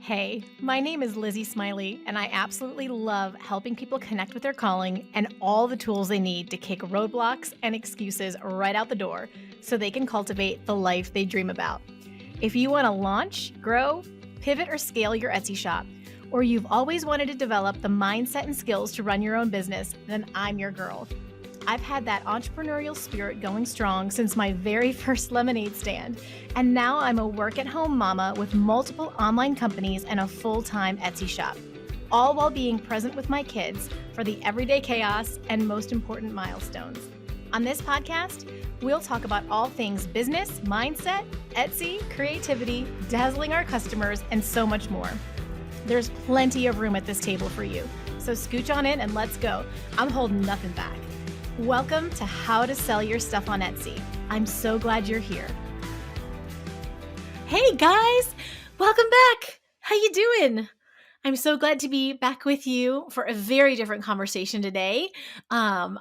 Hey, my name is Lizzie Smiley, and I absolutely love helping people connect with their calling and all the tools they need to kick roadblocks and excuses right out the door so they can cultivate the life they dream about. If you want to launch, grow, pivot, or scale your Etsy shop, or you've always wanted to develop the mindset and skills to run your own business, then I'm your girl. I've had that entrepreneurial spirit going strong since my very first lemonade stand, and now I'm a work-at-home mama with multiple online companies and a full-time Etsy shop, all while being present with my kids for the everyday chaos and most important milestones. On this podcast, we'll talk about all things business, mindset, Etsy, creativity, dazzling our customers, and so much more. There's plenty of room at this table for you, so scooch on in and let's go. I'm holding nothing back. Welcome to How to Sell Your Stuff on Etsy. I'm so glad you're here. Hey guys, welcome back. How you doing? I'm so glad to be back with you for a very different conversation today. I'm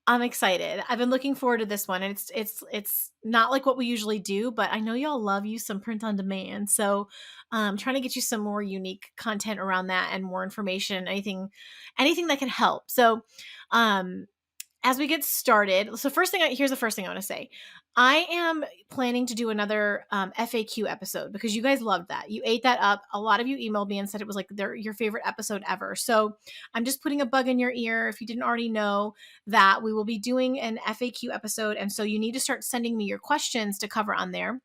excited. I've been looking forward to this one, and it's not like what we usually do, but I know y'all love you some print on demand. So trying to get you some more unique content around that and more information, anything that can help. So as we get started, so here's the first thing I want to say. I am planning to do another FAQ episode because you guys loved that. You ate that up. A lot of you emailed me and said it was like your favorite episode ever. So I'm just putting a bug in your ear if you didn't already know that we will be doing an FAQ episode. And so you need to start sending me your questions to cover on there,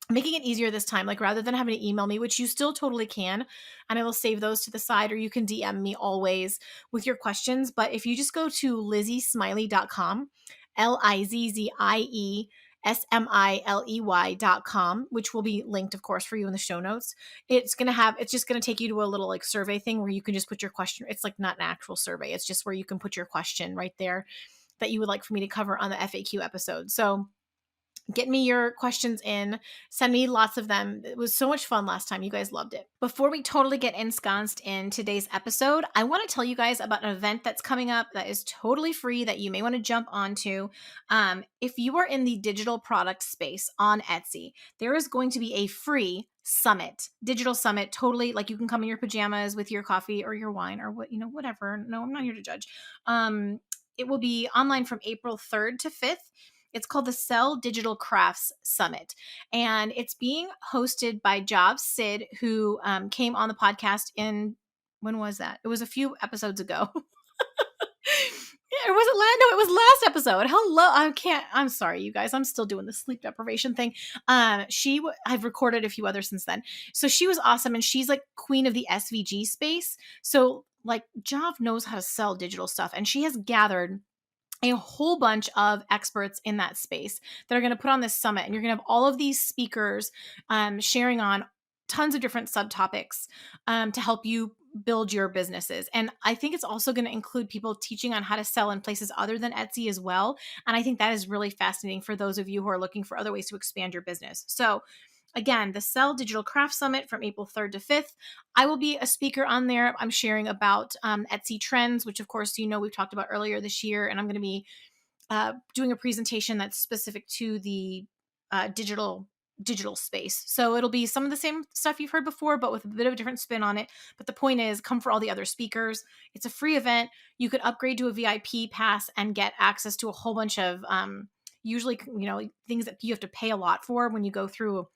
making it easier this time, like rather than having to email me, which you still totally can, and I will save those to the side, or you can DM me always with your questions. But if you just go to LIZZIESMILEY.com, LIZZIESMILEY.com, which will be linked, of course, for you in the show notes. It's just going to take you to a little like survey thing where you can just put your question. It's like not an actual survey. It's just where you can put your question right there that you would like for me to cover on the FAQ episode. So get me your questions in. Send me lots of them. It was so much fun last time. You guys loved it. Before we totally get ensconced in today's episode, I want to tell you guys about an event that's coming up that is totally free that you may want to jump onto. If you are in the digital product space on Etsy, there is going to be a free summit, digital summit, totally like you can come in your pajamas with your coffee or your wine or whatever. No, I'm not here to judge. It will be online from April 3rd to 5th. It's called the Sell Digital Crafts Summit, and it's being hosted by Job Sid, who came on the podcast when was that? It was a few episodes ago. Or was it last? No, it was last episode. Hello. I'm sorry, you guys. I'm still doing the sleep deprivation thing. I've recorded a few others since then. So she was awesome, and she's like queen of the SVG space. So like Job knows how to sell digital stuff, and she has gathered a whole bunch of experts in that space that are going to put on this summit. And you're going to have all of these speakers sharing on tons of different subtopics to help you build your businesses. And I think it's also going to include people teaching on how to sell in places other than Etsy as well. And I think that is really fascinating for those of you who are looking for other ways to expand your business. So again, the Sell Digital Craft Summit from April 3rd to 5th. I will be a speaker on there. I'm sharing about Etsy trends, which of course, we've talked about earlier this year. And I'm going to be doing a presentation that's specific to the digital space. So it'll be some of the same stuff you've heard before, but with a bit of a different spin on it. But the point is, come for all the other speakers. It's a free event. You could upgrade to a VIP pass and get access to a whole bunch of usually, things that you have to pay a lot for when you go through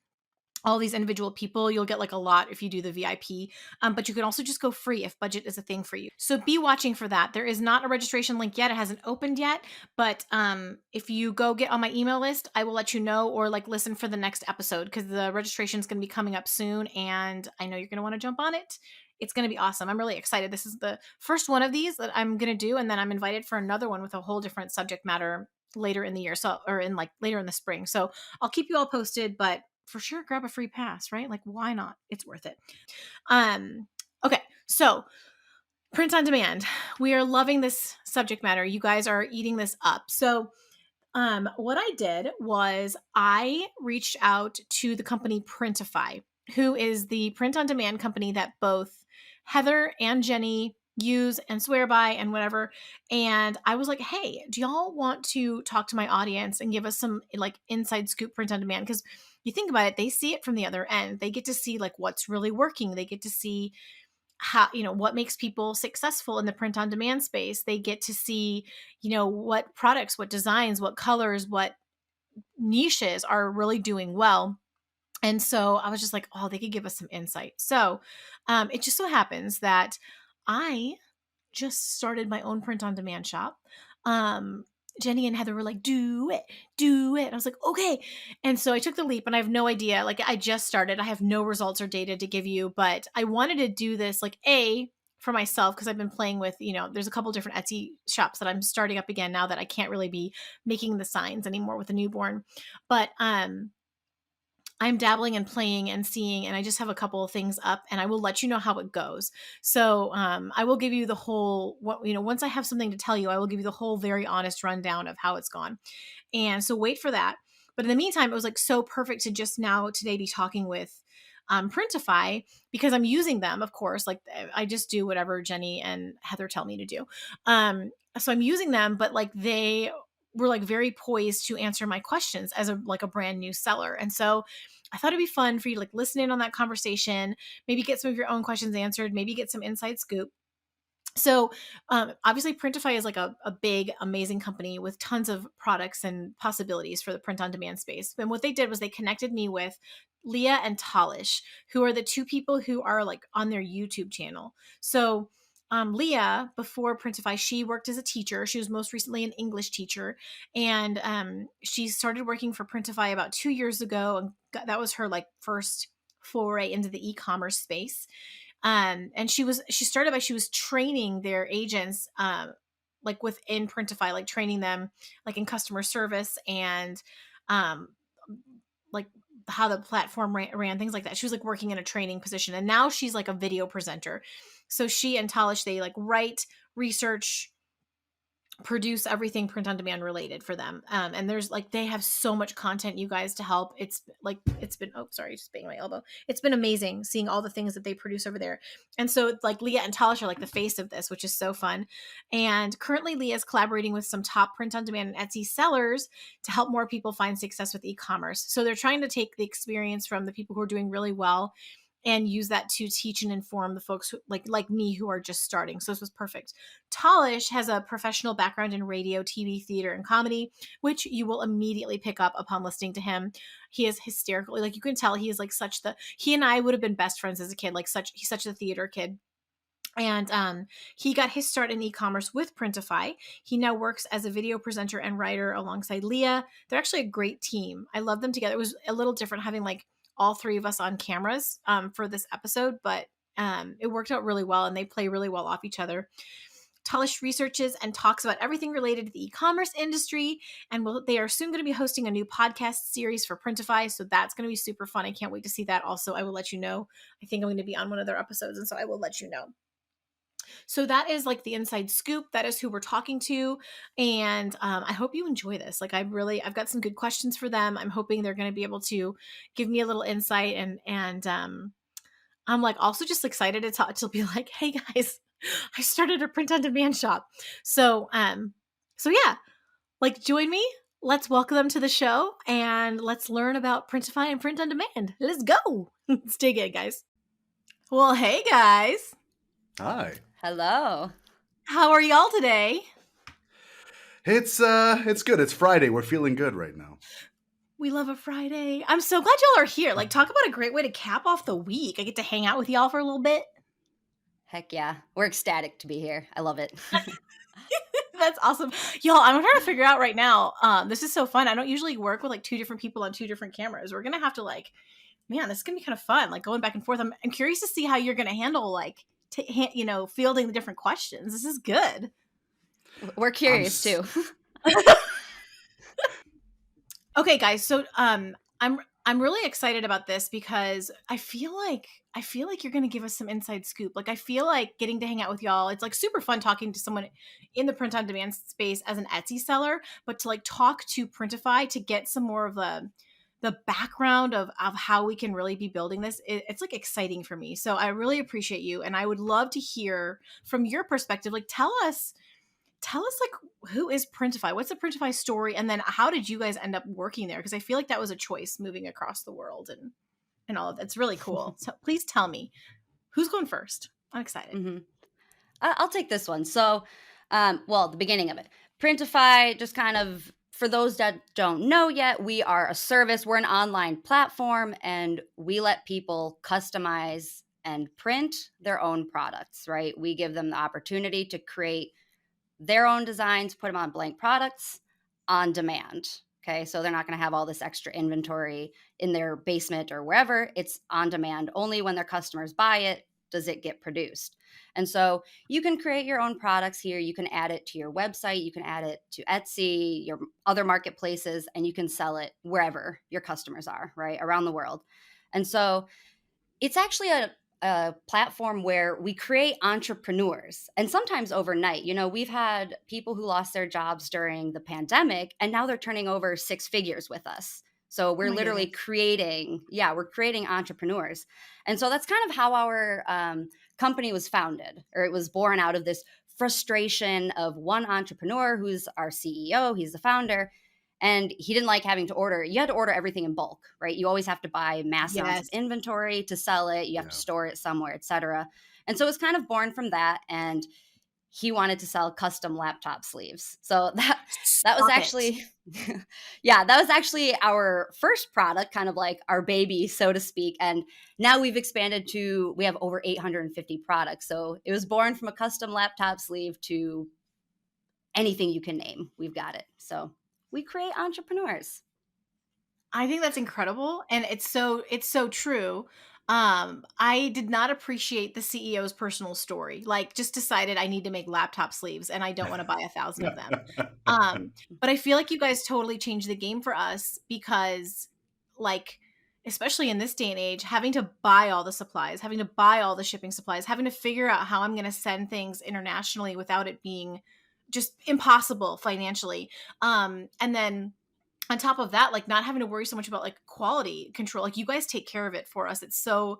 all these individual people. You'll get like a lot if you do the VIP, but you can also just go free if budget is a thing for you. So be watching for that. There is not a registration link yet. It hasn't opened yet, but if you go get on my email list, I will let you know, or like listen for the next episode, because the registration is going to be coming up soon, and I know you're going to want to jump on it. It's going to be awesome. I'm really excited. This is the first one of these that I'm going to do, and then I'm invited for another one with a whole different subject matter later in the year, later in the spring. So I'll keep you all posted, but for sure, grab a free pass, right? Like, why not? It's worth it. Okay, so print on demand. We are loving this subject matter. You guys are eating this up. So what I did was I reached out to the company Printify, who is the print on demand company that both Heather and Jenny use and swear by and whatever. And I was like, hey, do y'all want to talk to my audience and give us some like inside scoop print on demand? Because you think about it, they see it from the other end. They get to see like what's really working. They get to see how, what makes people successful in the print on demand space. They get to see, what products, what designs, what colors, what niches are really doing well. And so I was just like, oh, they could give us some insight. So it just so happens that I just started my own print on demand shop. Um, Jenny and Heather were like, do it, do it. I was like, okay. And so I took the leap and I have no idea. Like I just started. I have no results or data to give you, but I wanted to do this like for myself because I've been playing with, there's a couple different Etsy shops that I'm starting up again now that I can't really be making the signs anymore with a newborn. But I'm dabbling and playing and seeing, and I just have a couple of things up, and I will let you know how it goes. So I will give you the whole, once I have something to tell you, I will give you the whole very honest rundown of how it's gone. And so wait for that. But in the meantime, it was like so perfect to just now today be talking with Printify because I'm using them, of course. Like I just do whatever Jenny and Heather tell me to do. So I'm using them, but like they were like very poised to answer my questions as a brand new seller. And so I thought it'd be fun for you to like listen in on that conversation, maybe get some of your own questions answered, maybe get some inside scoop. So obviously Printify is like a big, amazing company with tons of products and possibilities for the print on demand space. And what they did was they connected me with Leah and Talish, who are the two people who are like on their YouTube channel. So Leah, before Printify, she worked as a teacher. She was most recently an English teacher. And she started working for Printify about 2 years ago. And that was her like first foray into the e-commerce space. And she was training their agents, like within Printify, like training them like in customer service and, like how the platform ran, things like that. She was like working in a training position, and now she's like a video presenter. So she and Talish, they like write, research, produce everything print on demand related for them. And there's like, they have so much content, you guys, to help. It's been, oh, sorry, just banging my elbow. It's been amazing seeing all the things that they produce over there. And so like Leah and Talish are like the face of this, which is so fun. And currently Leah is collaborating with some top print on demand and Etsy sellers to help more people find success with e-commerce. So they're trying to take the experience from the people who are doing really well and use that to teach and inform the folks who, like me, who are just starting. So this was perfect. Talish has a professional background in radio, TV, theater, and comedy, which you will immediately pick up upon listening to him. He is hysterical. Like you can tell he is like he and I would have been best friends as a kid. He's such a theater kid. And he got his start in e-commerce with Printify. He now works as a video presenter and writer alongside Leah. They're actually a great team. I love them together. It was a little different having like all three of us on cameras for this episode, but it worked out really well and they play really well off each other. Talish researches and talks about everything related to the e-commerce industry, and they are soon going to be hosting a new podcast series for Printify, so that's going to be super fun. I can't wait to see that. Also, I will let you know. I think I'm going to be on one of their episodes, and so I will let you know. So that is like the inside scoop. That is who we're talking to. And I hope you enjoy this. Like I've got some good questions for them. I'm hoping they're going to be able to give me a little insight. And I'm like also just excited to talk, to be like, hey guys, I started a print on demand shop. So yeah, like join me. Let's welcome them to the show and let's learn about Printify and print on demand. Let's go. Let's dig in, guys. Well, hey guys. Hi. Hello. How are y'all today? It's good. It's Friday. We're feeling good right now. We love a Friday. I'm so glad y'all are here. Like, talk about a great way to cap off the week. I get to hang out with y'all for a little bit. Heck yeah. We're ecstatic to be here. I love it. That's awesome. Y'all, I'm trying to figure out right now. This is so fun. I don't usually work with like two different people on two different cameras. We're going to have to like, man, this is going to be kind of fun. Like going back and forth. I'm curious to see how you're going to handle like, fielding the different questions. This is good. We're curious too. Okay, guys. So I'm really excited about this because I feel like you're going to give us some inside scoop. Like I feel like getting to hang out with y'all. It's like super fun talking to someone in the print on demand space as an Etsy seller, but to like talk to Printify to get some more of the the background of how we can really be building this, it's like exciting for me. So I really appreciate you, and I would love to hear from your perspective. Like, tell us like, who is Printify? What's the Printify story? And then how did you guys end up working there? Because I feel like that was a choice, moving across the world and all of that. It's really cool. So please tell me, who's going first? I'm excited. Mm-hmm. I'll take this one. So, well, the beginning of it. Printify, just kind of for those that don't know yet, we are a service. We're an online platform, and we let people customize and print their own products, right? We give them the opportunity to create their own designs, put them on blank products on demand. Okay, so they're not going to have all this extra inventory in their basement or wherever. It's on demand. Only when their customers buy it does it get produced. And so you can create your own products here. You can add it to your website. You can add it to Etsy, your other marketplaces, and you can sell it wherever your customers are, right? Around the world. And so it's actually a platform where we create entrepreneurs, and sometimes overnight. You know, we've had people who lost their jobs during the pandemic, and now they're turning over six figures with us. So Oh we're my literally goodness. we're creating entrepreneurs. And so that's kind of how our company was founded, or it was born out of this frustration of one entrepreneur who's our CEO, he's the founder, and he didn't like having to order. You had to order everything in bulk, right? You always have to buy mass amounts of Yes. inventory to sell it. You have to Yeah. store it somewhere, etc. And so it was kind of born from that. And he wanted to sell custom laptop sleeves. So that was Stop it. actually, yeah, that was actually our first product, kind of like our baby, so to speak. And now we've expanded to, we have over 850 products. So it was born from a custom laptop sleeve to anything you can name. We've got it. So we create entrepreneurs. I think that's incredible, and it's so true. I did not appreciate the CEO's personal story. Like, just decided I need to make laptop sleeves, and I don't want to buy 1,000 of them. Um, but I feel like you guys totally changed the game for us because, like, especially in this day and age, having to buy all the supplies, having to buy all the shipping supplies, having to figure out how I'm going to send things internationally without it being just impossible financially. And then on top of that, like, not having to worry so much about like quality control. Like, you guys take care of it for us. It's so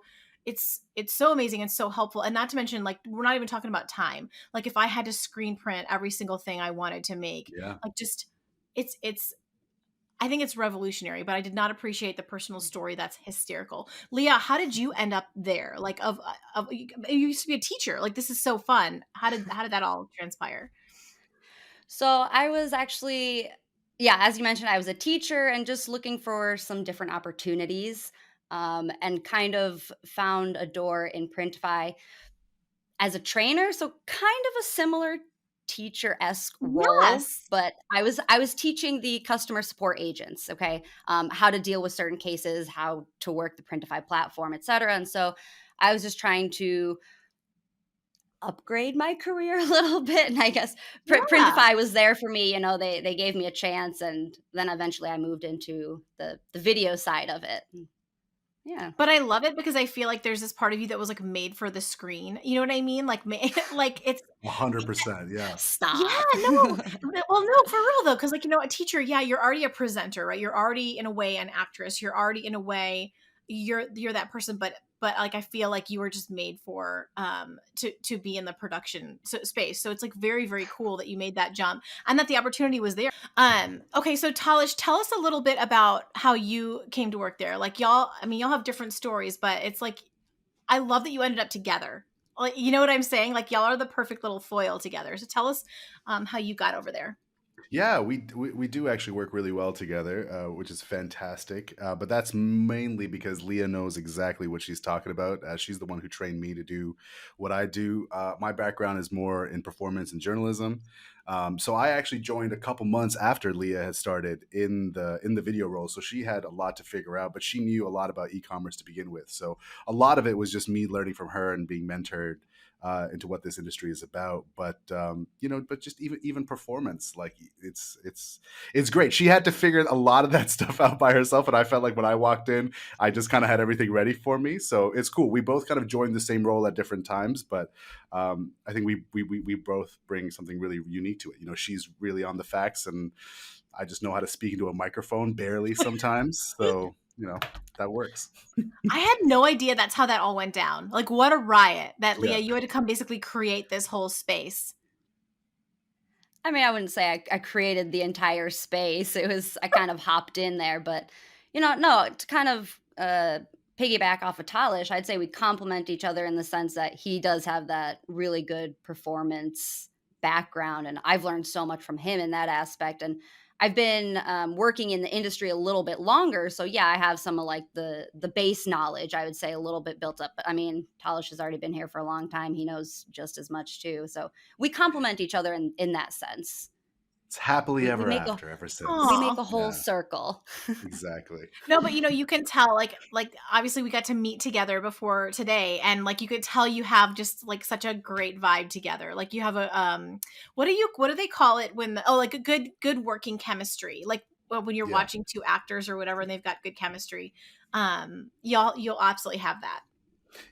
amazing and so helpful. And not to mention, like, we're not even talking about time. Like, if I had to screen print every single thing I wanted to make, Yeah. like, just it's I think it's revolutionary, but I did not appreciate the personal story. That's hysterical. Leah, how did you end up there? Like, of you used to be a teacher. Like, this is so fun. How did that all transpire? So I was actually, yeah, as you mentioned, I was a teacher and just looking for some different opportunities, and kind of found a door in Printify as a trainer. So kind of a similar teacher-esque role, Yes. but I was teaching the customer support agents, okay, how to deal with certain cases, how to work the Printify platform, etc. And so I was just trying to upgrade my career a little bit, and I guess Yeah. Printify was there for me. You know, they gave me a chance, and then eventually I moved into the video side of it. Yeah. But I love it because I feel like there's this part of you that was, like, made for the screen, you know what I mean? Like, ma like, it's 100%. Yeah. yeah, Stop. no, well, no, for real though, because, like, a teacher, yeah, you're already a presenter, right? You're already in a way an actress. You're already in a way you're that person, but like, I feel like you were just made for to be in the production space. So it's like very very cool that you made that jump and that the opportunity was there. Okay, so Talish, tell us a little bit about how you came to work there. Like, y'all, I mean, y'all have different stories, but it's like, I love that you ended up together. Like, you know what I'm saying? Like, y'all are the perfect little foil together. So tell us how you got over there. Yeah, we do actually work really well together, which is fantastic. But that's mainly because Leah knows exactly what she's talking about. She's the one who trained me to do what I do. My background is more in performance and journalism, so I actually joined a couple months after Leah had started in the video role. So she had a lot to figure out, but she knew a lot about e-commerce to begin with. So a lot of it was just me learning from her and being mentored into what this industry is about. But but just even performance, like it's great. She had to figure a lot of that stuff out by herself, and I felt like when I walked in, I just kind of had everything ready for me. So it's cool. We both kind of joined the same role at different times, but I think we both bring something really unique to it. She's really on the facts, and I just know how to speak into a microphone barely sometimes. So, that works. I had no idea that's how that all went down. Like, what a riot that, Leah, Yeah. you had to come basically create this whole space. I mean, I wouldn't say I created the entire space. It was I kind of hopped in there, but no, to kind of piggyback off of Talish, I'd say we complement each other in the sense that he does have that really good performance background, and I've learned so much from him in that aspect. And I've been working in the industry a little bit longer, so yeah, I have some of like the base knowledge. I would say a little bit built up, but I mean, Talish has already been here for a long time. He knows just as much too. So we complement each other in that sense. It's happily We ever make a after ever we since. make Aw. a whole Yeah, circle. exactly. No, but you can tell, like obviously we got to meet together before today, and like you could tell you have just like such a great vibe together. Like you have a what do they call it when like a good working chemistry. Like when you're Yeah. watching two actors or whatever and they've got good chemistry. You'll absolutely have that.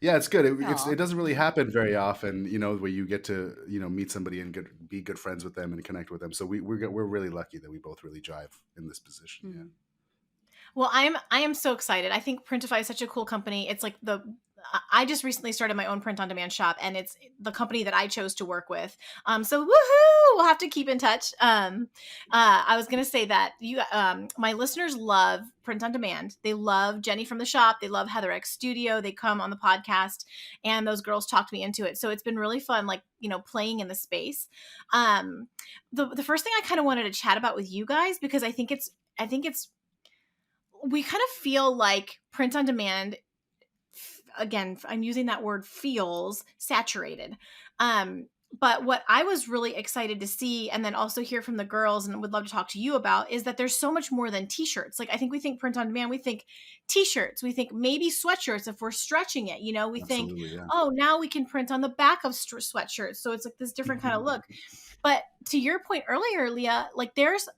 Yeah, it's good. It Aw. doesn't really happen very often, where you get to, meet somebody and be good friends with them and connect with them. So we're really lucky that we both really jive in this position. Yeah. Mhm. Well, I am so excited. I think Printify is such a cool company. It's like I just recently started my own print on demand shop, and it's the company that I chose to work with. So woohoo! We'll have to keep in touch. I was gonna say that my listeners love print on demand. They love Jenny from the shop. They love Heather X Studio. They come on the podcast, and those girls talked me into it. So it's been really fun, like playing in the space. Um, the first thing I kind of wanted to chat about with you guys, because I think it's we kind of feel like print on demand, again, I'm using that word, feels saturated. But what I was really excited to see, and then also hear from the girls and would love to talk to you about, is that there's so much more than t-shirts. Like I think we think print on demand, we think t-shirts, we think maybe sweatshirts if we're stretching it, we think, Absolutely. Yeah. oh, now we can print on the back of sweatshirts, so it's like this different kind of look. But to your point earlier, Leah, like there's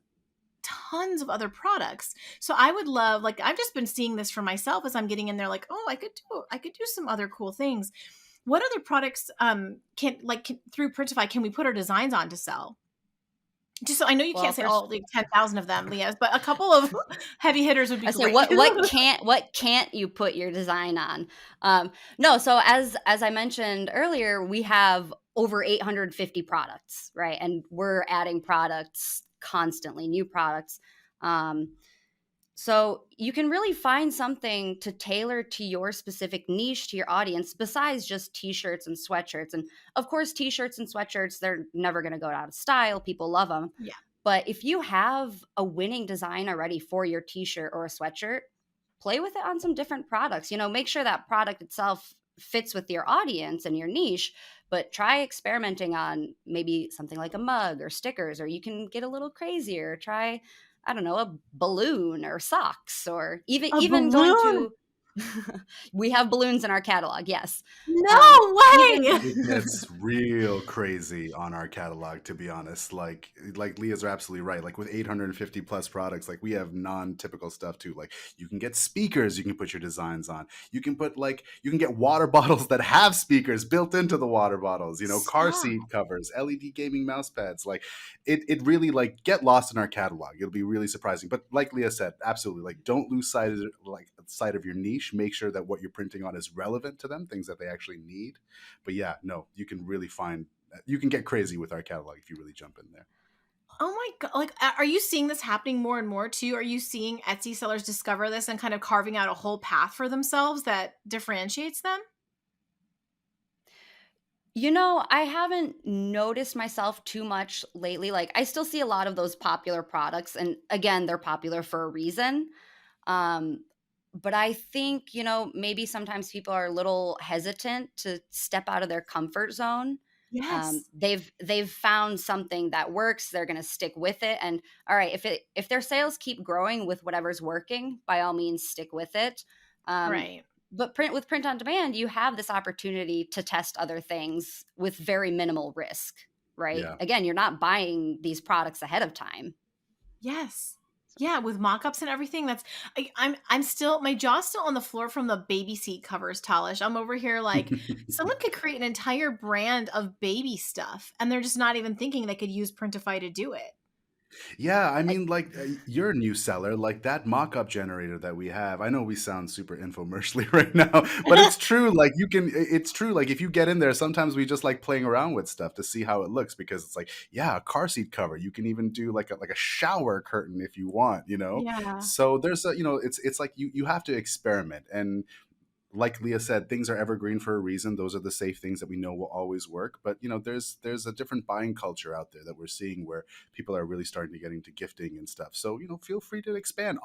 tons of other products. So I would love, like I've just been seeing this for myself as I'm getting in there, like, oh, I could do some other cool things. What other products through Printify can we put our designs on to sell? Just so I know you Well, can't say first all like 10,000 of them, Leah, but a couple of heavy hitters would be I say great. what can't you put your design on? No, so as I mentioned earlier, we have over 850 products, right? And we're adding products constantly, new products. Um, so you can really find something to tailor to your specific niche, to your audience, besides just t-shirts and sweatshirts. And of course, t-shirts and sweatshirts, they're never going to go out of style. People love them. Yeah. But if you have a winning design already for your t-shirt or a sweatshirt, play with it on some different products. Make sure that product itself fits with your audience and your niche, but try experimenting on maybe something like a mug or stickers, or you can get a little crazier. Try, I don't know, a balloon or socks, or even A even going balloon? to we have balloons in our catalog, yes. No Even way. It gets real crazy on our catalog, to be honest. Like Leah's are absolutely right. Like with 850 plus products, like we have non-typical stuff too. Like you can get speakers you can put your designs on. You can get water bottles that have speakers built into the water bottles, car Stop. seat covers, LED gaming mouse pads. Like it really, like, get lost in our catalog. It'll be really surprising. But like Leah said, absolutely, like don't lose sight of your niche. Make sure that what you're printing on is relevant to them, things that they actually need. But yeah, no, you can get crazy with our catalog if you really jump in there. Oh my God. Like, are you seeing this happening more and more too? Are you seeing Etsy sellers discover this and kind of carving out a whole path for themselves that differentiates them? I haven't noticed myself too much lately. Like, I still see a lot of those popular products, and again, they're popular for a reason. Um, but I think, maybe sometimes people are a little hesitant to step out of their comfort zone. Yes. They've found something that works. They're going to stick with it. And all right, if their sales keep growing with whatever's working, by all means, stick with it. Um, Right. but print on demand, you have this opportunity to test other things with very minimal risk, right? Yeah. Again, you're not buying these products ahead of time. Yes. Yeah, with mock-ups and everything. I'm still, my jaw's still on the floor from the baby seat covers, Talish. I'm over here like someone could create an entire brand of baby stuff and they're just not even thinking they could use Printify to do it. Yeah, I Like, mean, like, you're a new seller, like, that mock-up generator that we have, I know we sound super infomercially right now, but it's true, like, it's true, like, if you get in there, sometimes we just like playing around with stuff to see how it looks because it's like, yeah, a car seat cover, you can even do like a shower curtain if you want, you know? yeah. So there's a it's like you have to experiment, and like Leah said, things are evergreen for a reason. Those are the safe things that we know will always work. But there's a different buying culture out there that we're seeing where people are really starting to get into gifting and stuff. So feel free to expand,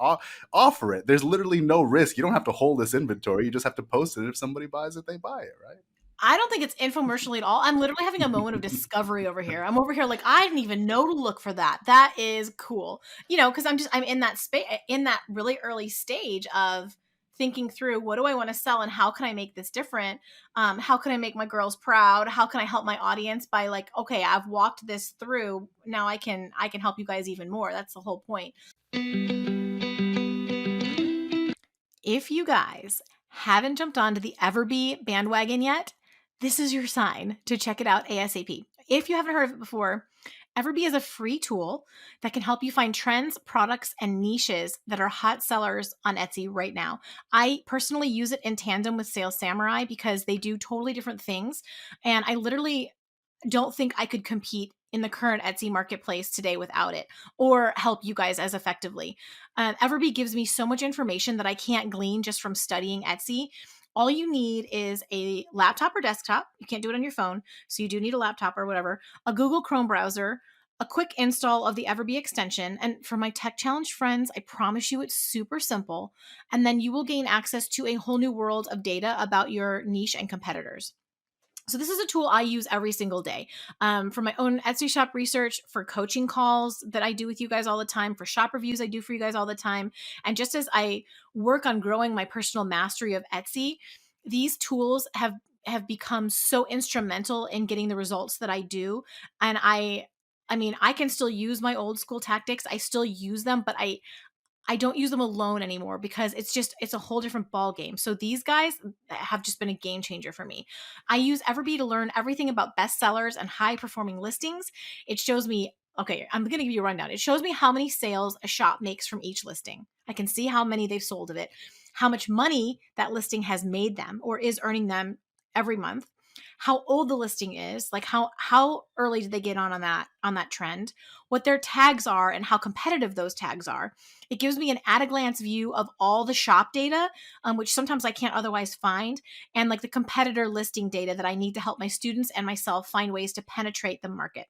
offer it. There's literally no risk. You don't have to hold this inventory. You just have to post it. If somebody buys it, they buy it, right? I don't think it's infomercially at all. I'm literally having a moment of discovery over here. I'm over here like, I didn't even know to look for that. That is cool. Because I'm in that space, in that really early stage of thinking through, what do I want to sell and how can I make this different? How can I make my girls proud? How can I help my audience by, like, okay, I've walked this through. Now I can help you guys even more. That's the whole point. If you guys haven't jumped onto the EverBee bandwagon yet, this is your sign to check it out ASAP. If you haven't heard of it before, EverBee is a free tool that can help you find trends, products, and niches that are hot sellers on Etsy right now. I personally use it in tandem with Sales Samurai because they do totally different things. And I literally don't think I could compete in the current Etsy marketplace today without it or help you guys as effectively. Everbee gives me so much information that I can't glean just from studying Etsy. All you need is a laptop or desktop. You can't do it on your phone, so you do need a laptop or whatever, a Google Chrome browser, a quick install of the Everbee extension. And for my tech challenge friends, I promise you it's super simple. And then you will gain access to a whole new world of data about your niche and competitors. So this is a tool I use every single day for my own Etsy shop research, for coaching calls that I do with you guys all the time, for shop reviews I do for you guys all the time. And just as I work on growing my personal mastery of Etsy, these tools have become so instrumental in getting the results that I do. And I mean, I can still use my old school tactics. I still use them, but I don't use them alone anymore because it's a whole different ball game. So these guys have just been a game changer for me. I use Everbee to learn everything about bestsellers and high performing listings. It shows me, okay, I'm going to give you a rundown. It shows me how many sales a shop makes from each listing. I can see how many they've sold of it, how much money that listing has made them or is earning them every month, how old the listing is, like how early did they get on that trend, what their tags are and how competitive those tags are. It gives me an at a glance view of all the shop data, which sometimes I can't otherwise find, and like the competitor listing data that I need to help my students and myself find ways to penetrate the market.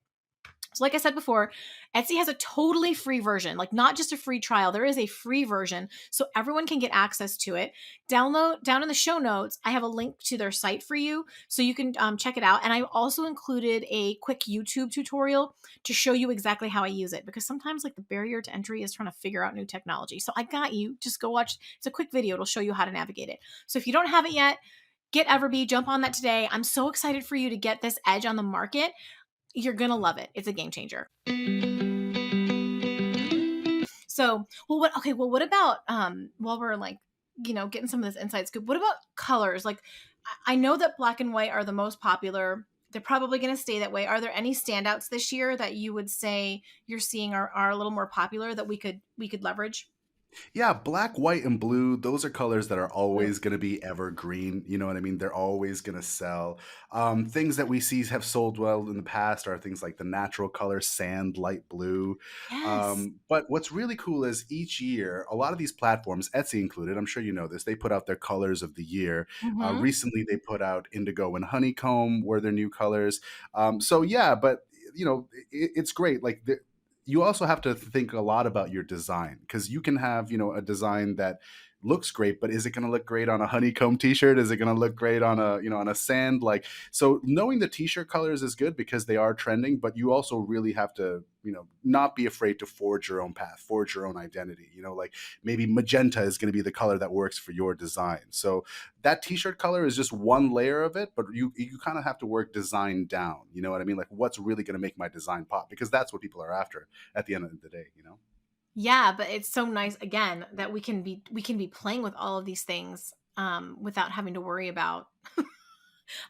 So, like I said before, Etsy has a totally free version, like not just a free trial. There is a free version, so everyone can get access to it. Download down in the show notes. I have a link to their site for you, so you can check it out. And I've also included a quick YouTube tutorial to show you exactly how I use it, because sometimes like the barrier to entry is trying to figure out new technology. So I got you. Just go watch. It's a quick video. It'll show you how to navigate it. So if you don't have it yet, get Everbee. Jump on that today. I'm so excited for you to get this edge on the market. You're going to love it. It's a game changer. So, what about while we're like, getting some of this inside scoop, what about colors? Like I know that black and white are the most popular. They're probably going to stay that way. Are there any standouts this year that you would say you're seeing are a little more popular that we could leverage? Yeah, black, white, and blue, those are colors that are Blue. always going to be evergreen. You know what I mean? They're always going to sell. Things that we see have sold well in the past are things like the natural color sand, light blue. Yes. But what's really cool is each year, a lot of these platforms, Etsy included, I'm sure you know this, they put out their colors of the year. Mhm. Recently, they put out indigo and honeycomb were their new colors. So yeah, but it's great. Like you also have to think a lot about your design because you can have a design that looks great, but is it going to look great on a honeycomb t-shirt? Is it going to look great on a on a sand? Like, so knowing the t-shirt colors is good because they are trending, but you also really have to not be afraid to forge your own path, forge your own identity. Like maybe magenta is going to be the color that works for your design. So that t-shirt color is just one layer of it, but you kind of have to work design down. You know what I mean? Like what's really going to make my design pop, because that's what people are after at the end of the day. Yeah, but it's so nice again that we can be playing with all of these things without having to worry about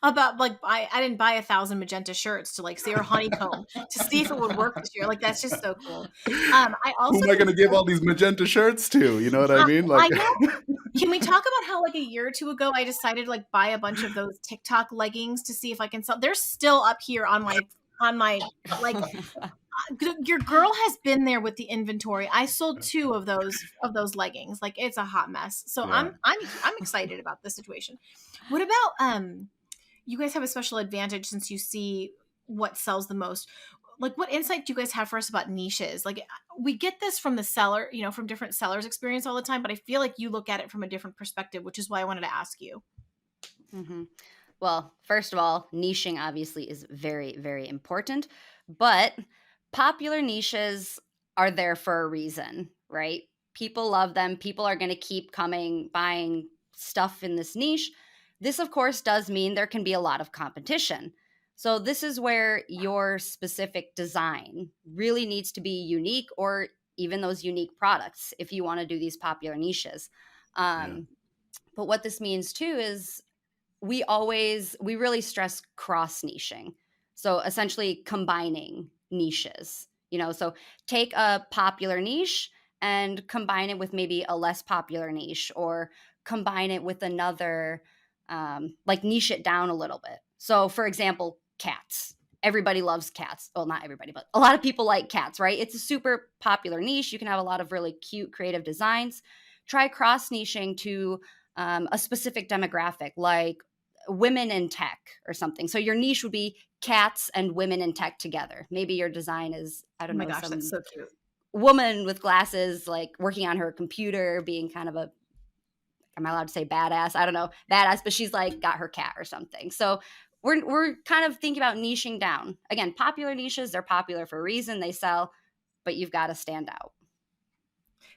about like I didn't buy 1,000 magenta shirts to like say or honeycomb to see if it would work this year. Like that's just so cool. I Who also am I going to give consider, all these magenta shirts to? You know what I mean? Like, I know. Can we talk about how like a year or two ago I decided to like buy a bunch of those TikTok leggings to see if I can sell? They're still up here on my like your girl has been there with the inventory. I sold two of those leggings. Like it's a hot mess. So yeah. I'm excited about this situation. What about you guys have a special advantage since you see what sells the most. Like what insight do you guys have for us about niches? Like we get this from the seller, you know, from different sellers experience all the time, but I feel like you look at it from a different perspective, which is why I wanted to ask you. hmm Well, first of all, niching obviously is very, very important, but popular niches are there for a reason, right? People love them. People are going to keep coming, buying stuff in this niche. This, of course, does mean there can be a lot of competition. So, this is where your specific design really needs to be unique, or even those unique products if you want to do these popular niches. Yeah. Um, but what this means too is we really stress cross niching. So essentially combining niches. So take a popular niche and combine it with maybe a less popular niche, or combine it with another, like niche it down a little bit. So for example, cats. Everybody loves cats. Well, not everybody, but a lot of people like cats, right? It's a super popular niche. You can have a lot of really cute creative designs. Try cross niching to a specific demographic, like women in tech or something. So your niche would be cats and women in tech together. Maybe your design is, I Oh don't my know, gosh, that's some so cute. woman with glasses, like working on her computer, being kind of a, am I allowed to say badass? I don't know, badass, but she's like got her cat or something. So we're kind of thinking about niching down. Again, popular niches, they're popular for a reason, they sell, but you've got to stand out.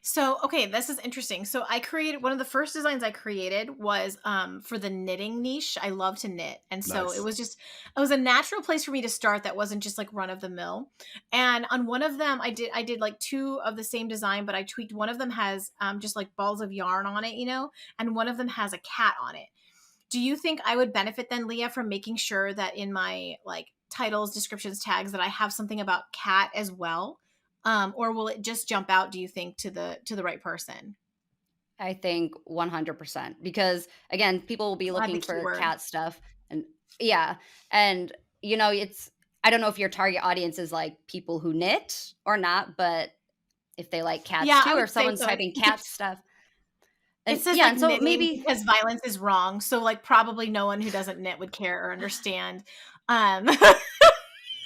So, okay, this is interesting. So, I created one of the first designs I created was for the knitting niche. I love to knit. And so Nice. it was a natural place for me to start that wasn't just like run of the mill. And on one of them I did like two of the same design, but I tweaked one of them has just like balls of yarn on it, you know, and one of them has a cat on it. Do you think I would benefit then, Leah, from making sure that in my like titles, descriptions, tags that I have something about cat as well? Or will it just jump out, do you think, to the right person? I think 100%, because again, people will be I'll add the looking for keyword. cat stuff, and yeah, and it's, I don't know if your target audience is like people who knit or not, but if they like cats Yeah, too, I or would if say someone's so. typing cat stuff, It and says yeah, like and so knitting maybe because violence is wrong. So like probably no one who doesn't knit would care or understand. Um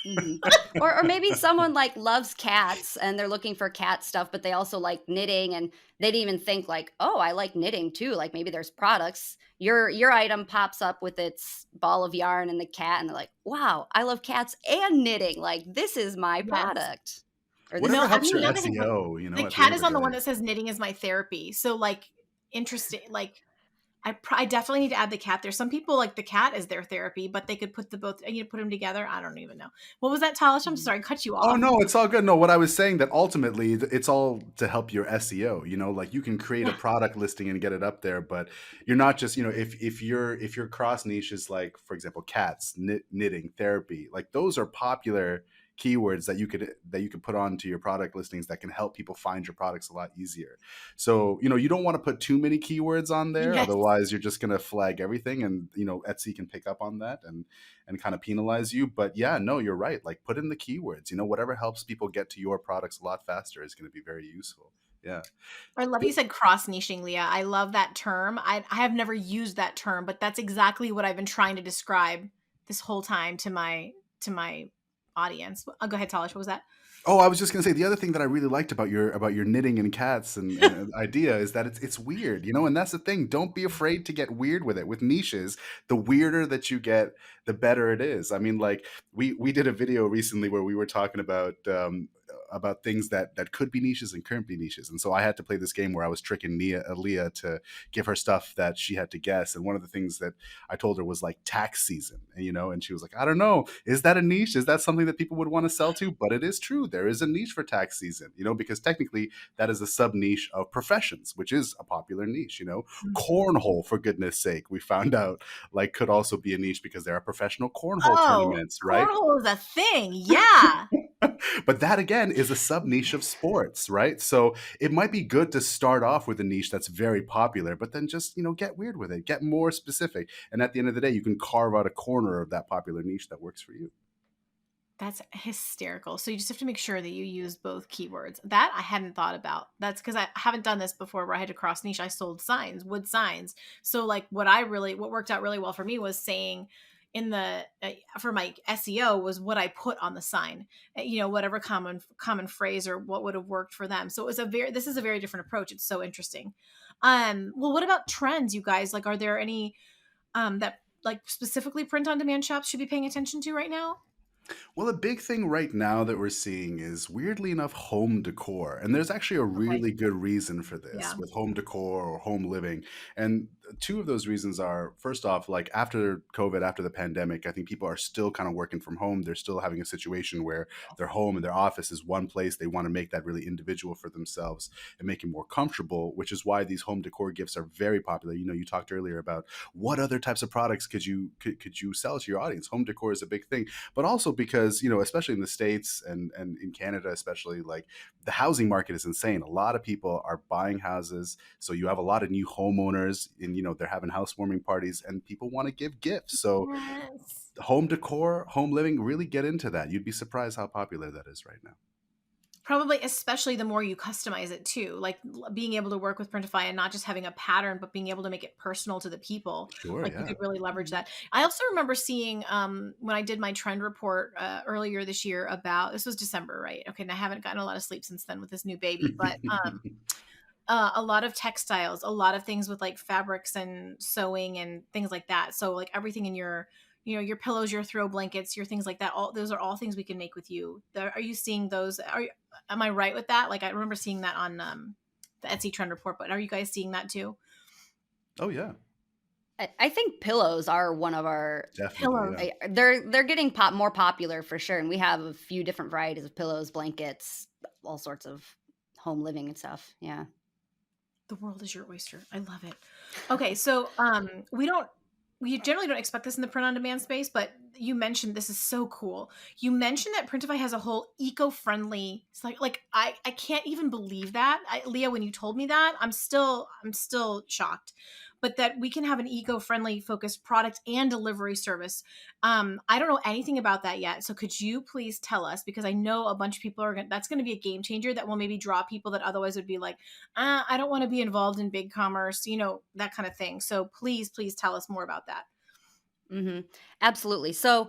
Mhm. Or maybe someone like loves cats and they're looking for cat stuff, but they also like knitting, and they didn't even think like, oh, I like knitting too. Like maybe there's products. Your item pops up with its ball of yarn and the cat, and they're like, wow, I love cats and knitting. Like this is my yes. product. Or this Whatever No, is helps actually your now me. that I think about it, SEO, the at the cat end of is the on the one day. that says knitting is my therapy. So like interesting like I definitely need to add the cat there. Some people like the cat as their therapy, but they could put the both. I need to put them together. I don't even know. What was that, Talish? I'm sorry, I cut you Oh off. no, it's all good. No, what I was saying that ultimately it's all to help your SEO. Like you can create a Yeah. product listing and get it up there, but you're not just, if your cross niche is like, for example, cats, knitting, therapy, like those are popular keywords that you could put onto your product listings that can help people find your products a lot easier. So, you don't want to put too many keywords on there, Yes. otherwise you're just going to flag everything, and Etsy can pick up on that and kind of penalize you. But yeah, no, you're right. Like put in the keywords, whatever helps people get to your products a lot faster is going to be very useful. Yeah. I love you said cross niching, Leah. I love that term. I have never used that term, but that's exactly what I've been trying to describe this whole time to my audience. Go ahead, Talish. What was that? Oh, I was just gonna say the other thing that I really liked about your knitting and cats and idea is that it's weird, and that's the thing. Don't be afraid to get weird with it. With niches, the weirder that you get, the better it is. I mean, like we did a video recently where we were talking about about things that could be niches and couldn't be niches. And so I had to play this game where I was tricking Leah to give her stuff that she had to guess. And one of the things that I told her was like tax season, and and she was like, I don't know, is that a niche? Is that something that people would want to sell to? But it is true, there is a niche for tax season, because technically that is a sub niche of professions, which is a popular niche. Cornhole, for goodness sake, we found out, like, could also be a niche because there are professional cornhole Oh, tournaments, right? cornhole is a thing. Yeah. But that again is a sub niche of sports, right? So it might be good to start off with a niche that's very popular, but then just, get weird with it, get more specific. And at the end of the day, you can carve out a corner of that popular niche that works for you. That's hysterical. So you just have to make sure that you use both keywords. That I hadn't thought about. That's because I haven't done this before where I had to cross niche. I sold signs, wood signs. So like what worked out really well for me was saying in the for my SEO was what I put on the sign. Whatever common phrase or what would have worked for them. So it was this is a very different approach. It's so interesting. Well, what about trends, you guys? Like, are there any that like specifically print on demand shops should be paying attention to right now? Well, a big thing right now that we're seeing is, weirdly enough, home decor. And there's actually a Okay. really good reason for Yeah. this with home decor or home living. And two of those reasons are, first off, like after COVID, after the pandemic, I think people are still kind of working from home. They're still having a situation where their home and their office is one place. They want to make that really individual for themselves and make it more comfortable, which is why these home decor gifts are very popular. You talked earlier about what other types of products could you sell to your audience. Home decor is a big thing, but also because, especially in the States and in Canada, especially, like, the housing market is insane. A lot of people are buying houses. So you have a lot of new homeowners, and, they're having housewarming parties and people want to give gifts. So Yes. home decor, home living, really get into that. You'd be surprised how popular that is right now. Probably, especially the more you customize it too, like being able to work with Printify and not just having a pattern, but being able to make it personal to the people. Sure. Like you Yeah. could really leverage that. I also remember seeing when I did my trend report earlier this year about this was December, right? Okay, and I haven't gotten a lot of sleep since then with this new baby, but a lot of textiles, a lot of things with like fabrics and sewing and things like that. So like everything in your pillows, your throw blankets, your things like that. All those are all things we can make with you. Are you seeing those? Am I right with that? Like I remember seeing that on the Etsy trend report, but are you guys seeing that too? Oh, yeah. I think pillows are one of our Definitely. Pillows. Yeah. they're getting more popular for sure, and we have a few different varieties of pillows, blankets, all sorts of home living and stuff. Yeah. The world is your oyster. I love it. Okay, so we generally don't expect this in the print on demand space, but you mentioned this is so cool. You mentioned that Printify has a whole eco-friendly. It's like I can't even believe that. Leah, when you told me that, I'm still shocked. But that we can have an eco-friendly focused product and delivery service. I don't know anything about that yet. So could you please tell us, because I know a bunch of people that's going to be a game changer that will maybe draw people that otherwise would be like, I don't want to be involved in big commerce, that kind of thing. So please tell us more about that. Absolutely. So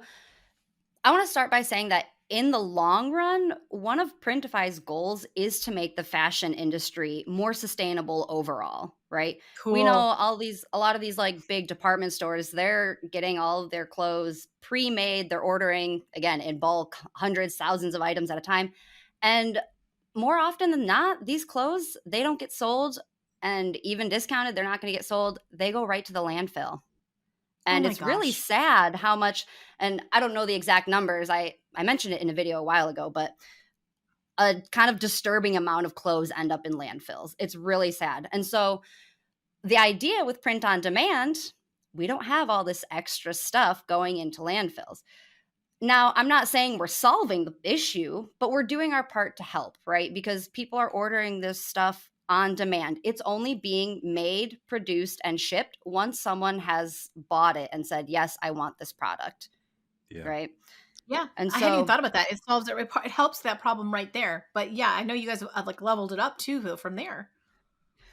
I want to start by saying that in the long run, one of Printify's goals is to make the fashion industry more sustainable overall, right? We know Cool. a lot of these like big department stores, they're getting all of their clothes pre-made, they're ordering again in bulk, hundreds, thousands of items at a time. And more often than not, these clothes, they don't get sold and even discounted, they're not going to get sold. They go right to the landfill. Oh And my it's really gosh. sad how much, and I don't know the exact numbers. I mentioned it in a video a while ago, but a kind of disturbing amount of clothes end up in landfills. It's really sad. And so the idea with print on demand, we don't have all this extra stuff going into landfills. Now, I'm not saying we're solving the issue, but we're doing our part to help, right? Because people are ordering this stuff on demand. It's only being made, produced, and shipped once someone has bought it and said, yes, I want this product, Yeah. right? Yeah, And I hadn't even so thought about that. It solves it. It helps that problem right there. But yeah, I know you guys have like leveled it up too though, from there.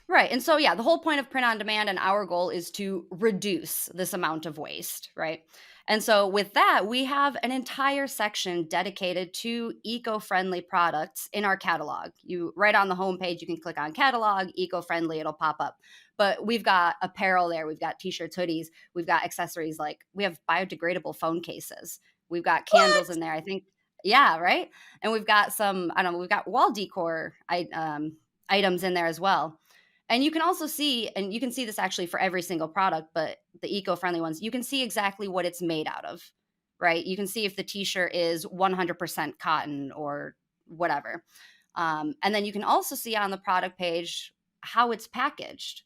right. And so, yeah, the whole point of print on demand and our goal is to reduce this amount of waste, right? And so, with that, we have an entire section dedicated to eco friendly products in our catalog. You right on the homepage, you can click on catalog, eco friendly, it'll pop up. But we've got apparel there, we've got t shirts, hoodies, we've got accessories like we have biodegradable phone cases, we've got candles What? in there. I think Yeah, right. And we've got some, I don't know, we've got wall decor items in there as well. And you can also see, and you can see this actually for every single product, but the eco-friendly ones, you can see exactly what it's made out of, right? You can see if the t-shirt is 100% cotton or whatever. And then you can also see on the product page how it's packaged.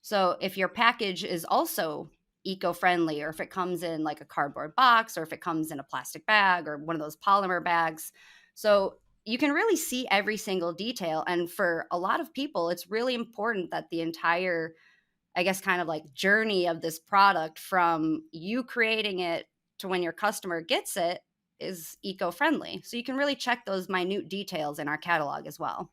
So if your package is also eco-friendly, or if it comes in like a cardboard box, or if it comes in a plastic bag or one of those polymer bags. So you can really see every single detail. And for a lot of people, it's really important that the entire, I guess, kind of like journey of this product from you creating it to when your customer gets it is eco-friendly. So you can really check those minute details in our catalog as well.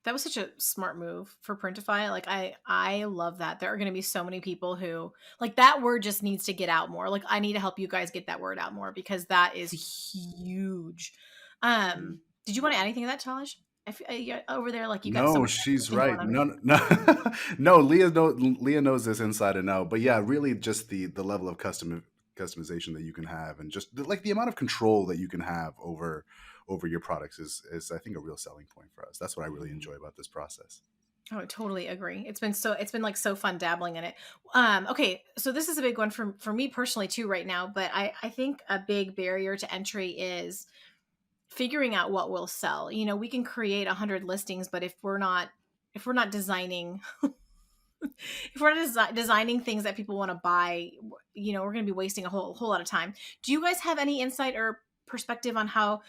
That was such a smart move for Printify. Like I love that. There are going to be so many people who like that word just needs to get out more. Like I need to help you guys get that word out more because that is huge. Mm. Did you want to add anything to that, Talish? Yeah, over there, like you got so No, much she's thing going right. on. No, no, no. Leah knows this inside and out. But yeah, really, just the level of customization that you can have, and just like the amount of control that you can have over your products is I think a real selling point for us. That's what I really enjoy about this process. Oh, I totally agree. It's been like so fun dabbling in it. Okay, so this is a big one for me personally too right now, but I think a big barrier to entry is figuring out what will sell. You know, we can create 100 listings, but if we're not designing if we're not designing things that people want to buy, you know, we're going to be wasting a whole lot of time. Do you guys have any insight or perspective on how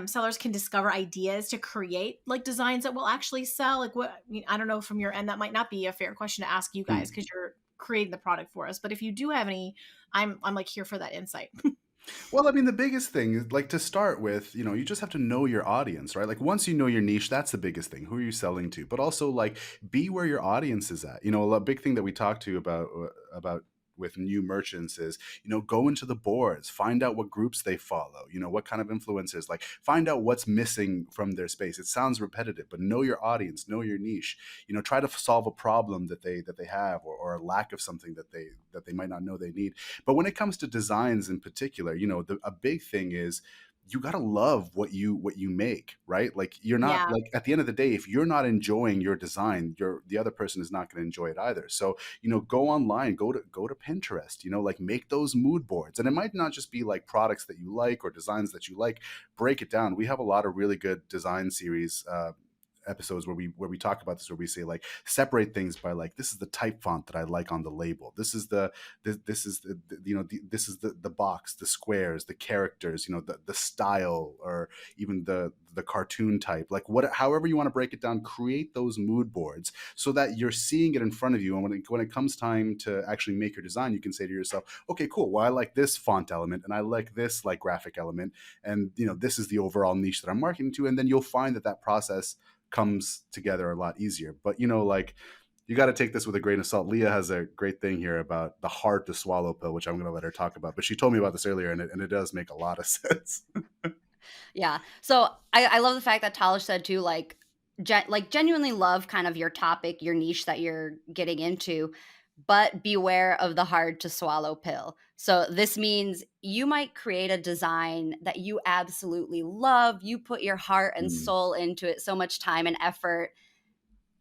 sellers can discover ideas to create like designs that will actually sell? Like what, I mean, I don't know from your end, that might not be a fair question to ask you guys Hmm. because you're creating the product for us. But if you do have any, I'm like here for that insight. Well, I mean, the biggest thing is like to start with, you just have to know your audience, right? Like once you know your niche, that's the biggest thing. Who are you selling to? But also like be where your audience is at. A big thing that we talk to about with new merchants is, go into the boards, find out what groups they follow, what kind of influencers, like find out what's missing from their space. It sounds repetitive, but know your audience, know your niche. Try to solve a problem that they have, or a lack of something that they might not know they need. But when it comes to designs in particular, a big thing is you got to love what you make, right? Like you're not, Yeah. like, at the end of the day, if you're not enjoying your design, the other person is not going to enjoy it either. So, go online, go to Pinterest, like make those mood boards. And it might not just be like products that you like or designs that you like. Break it down. We have a lot of really good design series episodes where we talk about this, where we say like separate things by like, this is the type font that I like on the label, this is the box, the squares, the characters, the style, or even the cartoon type, like however you want to break it down. Create those mood boards so that you're seeing it in front of you, and when it comes time to actually make your design, you can say to yourself, okay, cool, well, I like this font element and I like this like graphic element, and this is the overall niche that I'm marketing to. And then you'll find that process comes together a lot easier. But like, you got to take this with a grain of salt. Leah has a great thing here about the hard to swallow pill, which I'm going to let her talk about. But she told me about this earlier, and it does make a lot of sense. Yeah. So I love the fact that Talish said too, like, genuinely love kind of your topic, your niche that you're getting into, but beware of the hard to swallow pill. So this means you might create a design that you absolutely love. You put your heart and Mm, soul into it, so much time and effort,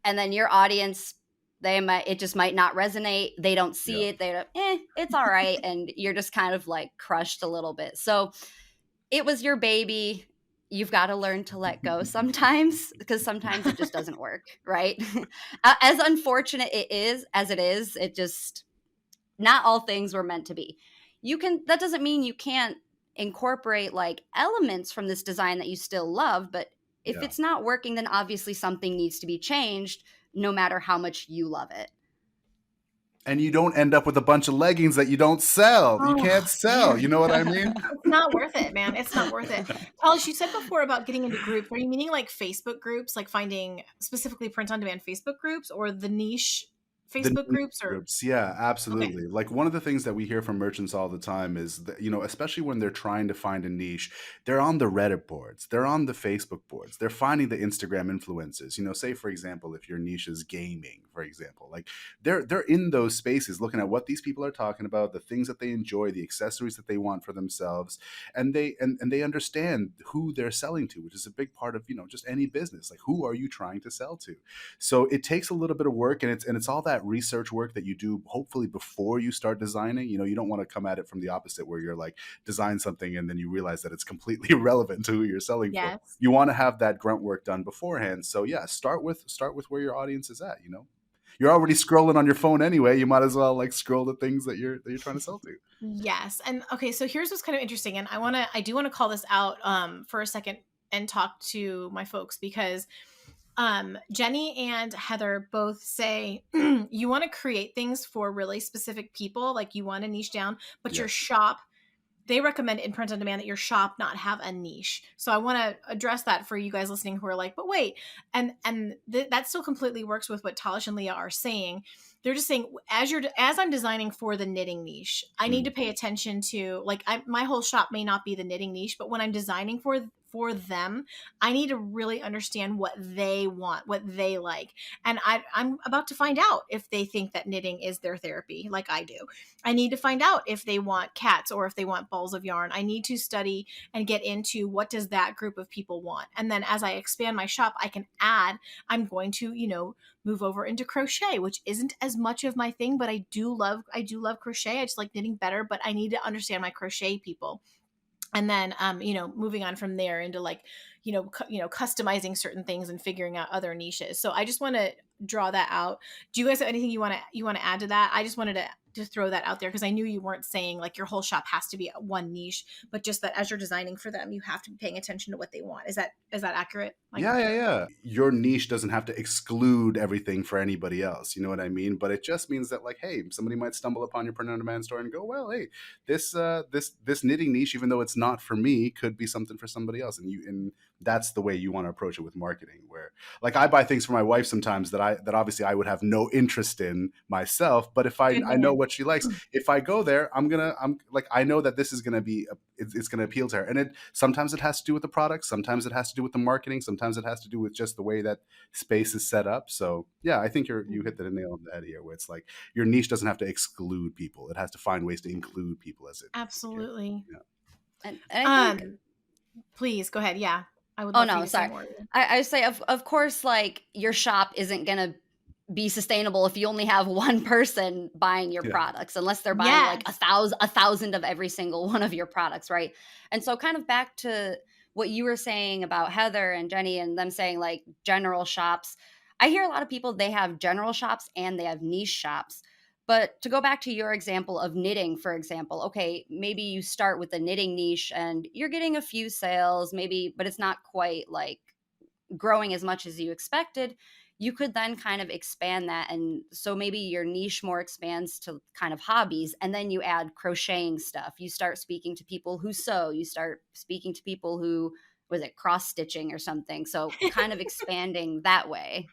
and then your audience, it just might not resonate. They don't see yeah. it. They don't, it's all right, and you're just kind of like crushed a little bit. So it was your baby. You've got to learn to let go sometimes, because sometimes it just doesn't work, right? As unfortunate as it is, it just, not all things were meant to be. That doesn't mean you can't incorporate like elements from this design that you still love, but if Yeah. it's not working, then obviously something needs to be changed, no matter how much you love it. And you don't end up with a bunch of leggings that you don't sell. You Oh can't sell. man. You know what I mean? It's not worth it, man. It's not worth it. Talish, you said before about getting into groups. Are you meaning like Facebook groups, like finding specifically print on demand Facebook groups, or the niche The Facebook niche groups or groups, yeah, okay. absolutely. Like, one of the things that we hear from merchants all the time is that, especially when they're trying to find a niche, they're on the Reddit boards, they're on the Facebook boards, they're finding the Instagram influencers. Say, for example, if your niche is gaming, for example, like they're in those spaces looking at what these people are talking about, the things that they enjoy, the accessories that they want for themselves, and they understand who they're selling to, which is a big part of, just any business. Like, who are you trying to sell to? So it takes a little bit of work, and it's all that research work that you do hopefully before you start designing. You don't want to come at it from the opposite, where you're like, design something and then you realize that it's completely irrelevant to who you're selling for. Yes. You want to have that grunt work done beforehand. So yeah, start with where your audience is at. You're already scrolling on your phone anyway. You might as well like scroll the things that you're trying to sell to. Yes. And okay, so here's what's kind of interesting. And I do want to call this out for a second and talk to my folks because Jenny and Heather both say you want to create things for really specific people, like you want to niche down, but your Yes. shop, they recommend in print on demand that your shop not have a niche. So I want to address that for you guys listening who are like, but wait, that still completely works with what Talish and Leah are saying. They're just saying as I'm designing for the knitting niche, I need to Mm. pay attention to like my whole shop may not be the knitting niche, but when I'm designing for them, I need to really understand what they want, what they like. And I'm about to find out if they think that knitting is their therapy, like I do. I need to find out if they want cats or if they want balls of yarn. I need to study and get into what does that group of people want. And then as I expand my shop, I can add, I'm going to, move over into crochet, which isn't as much of my thing, but I do love crochet. I just like knitting better, but I need to understand my crochet people. And then moving on from there into like customizing certain things and figuring out other niches. So I just want to draw that out. Do you guys have anything you want to add to that? I just wanted to throw that out there because I knew you weren't saying like your whole shop has to be one niche, but just that as you're designing for them, you have to be paying attention to what they want. Is that accurate? Like, Yeah, yeah, yeah. Your niche doesn't have to exclude everything for anybody else. You know what I mean? But it just means that, like, hey, somebody might stumble upon your print on demand store and go, well, hey, this knitting niche, even though it's not for me, could be something for somebody else. And that's the way you want to approach it with marketing. Where, like, I buy things for my wife sometimes that obviously I would have no interest in myself. But if I good I know man. what she likes, if I go there, I'm like, I know that this is gonna be it's going to appeal to her. And sometimes it has to do with the product, sometimes it has to do with the marketing, sometimes it has to do with just the way that space is set up. So yeah, I think you hit the nail on the head here, where it's like your niche doesn't have to exclude people, it has to find ways to include people as it can. Absolutely. Yeah. And I think Um, Please go ahead. Yeah, I would oh love for you no, to say sorry. more. I say of course like your shop isn't gonna be sustainable if you only have one person buying your Yeah. products, unless they're buying like Yes. a thousand of every single one of your products, right? And so kind of back to what you were saying about Heather and Jenny and them saying like general shops. I hear a lot of people, they have general shops and they have niche shops. But to go back to your example of knitting, for example, okay, maybe you start with the knitting niche and you're getting a few sales, maybe, but it's not quite like growing as much as you expected. You could then kind of expand that. And so maybe your niche more expands to kind of hobbies. And then you add crocheting stuff. You start speaking to people who sew. You start speaking to people who, was it cross stitching or something? So kind of expanding that way.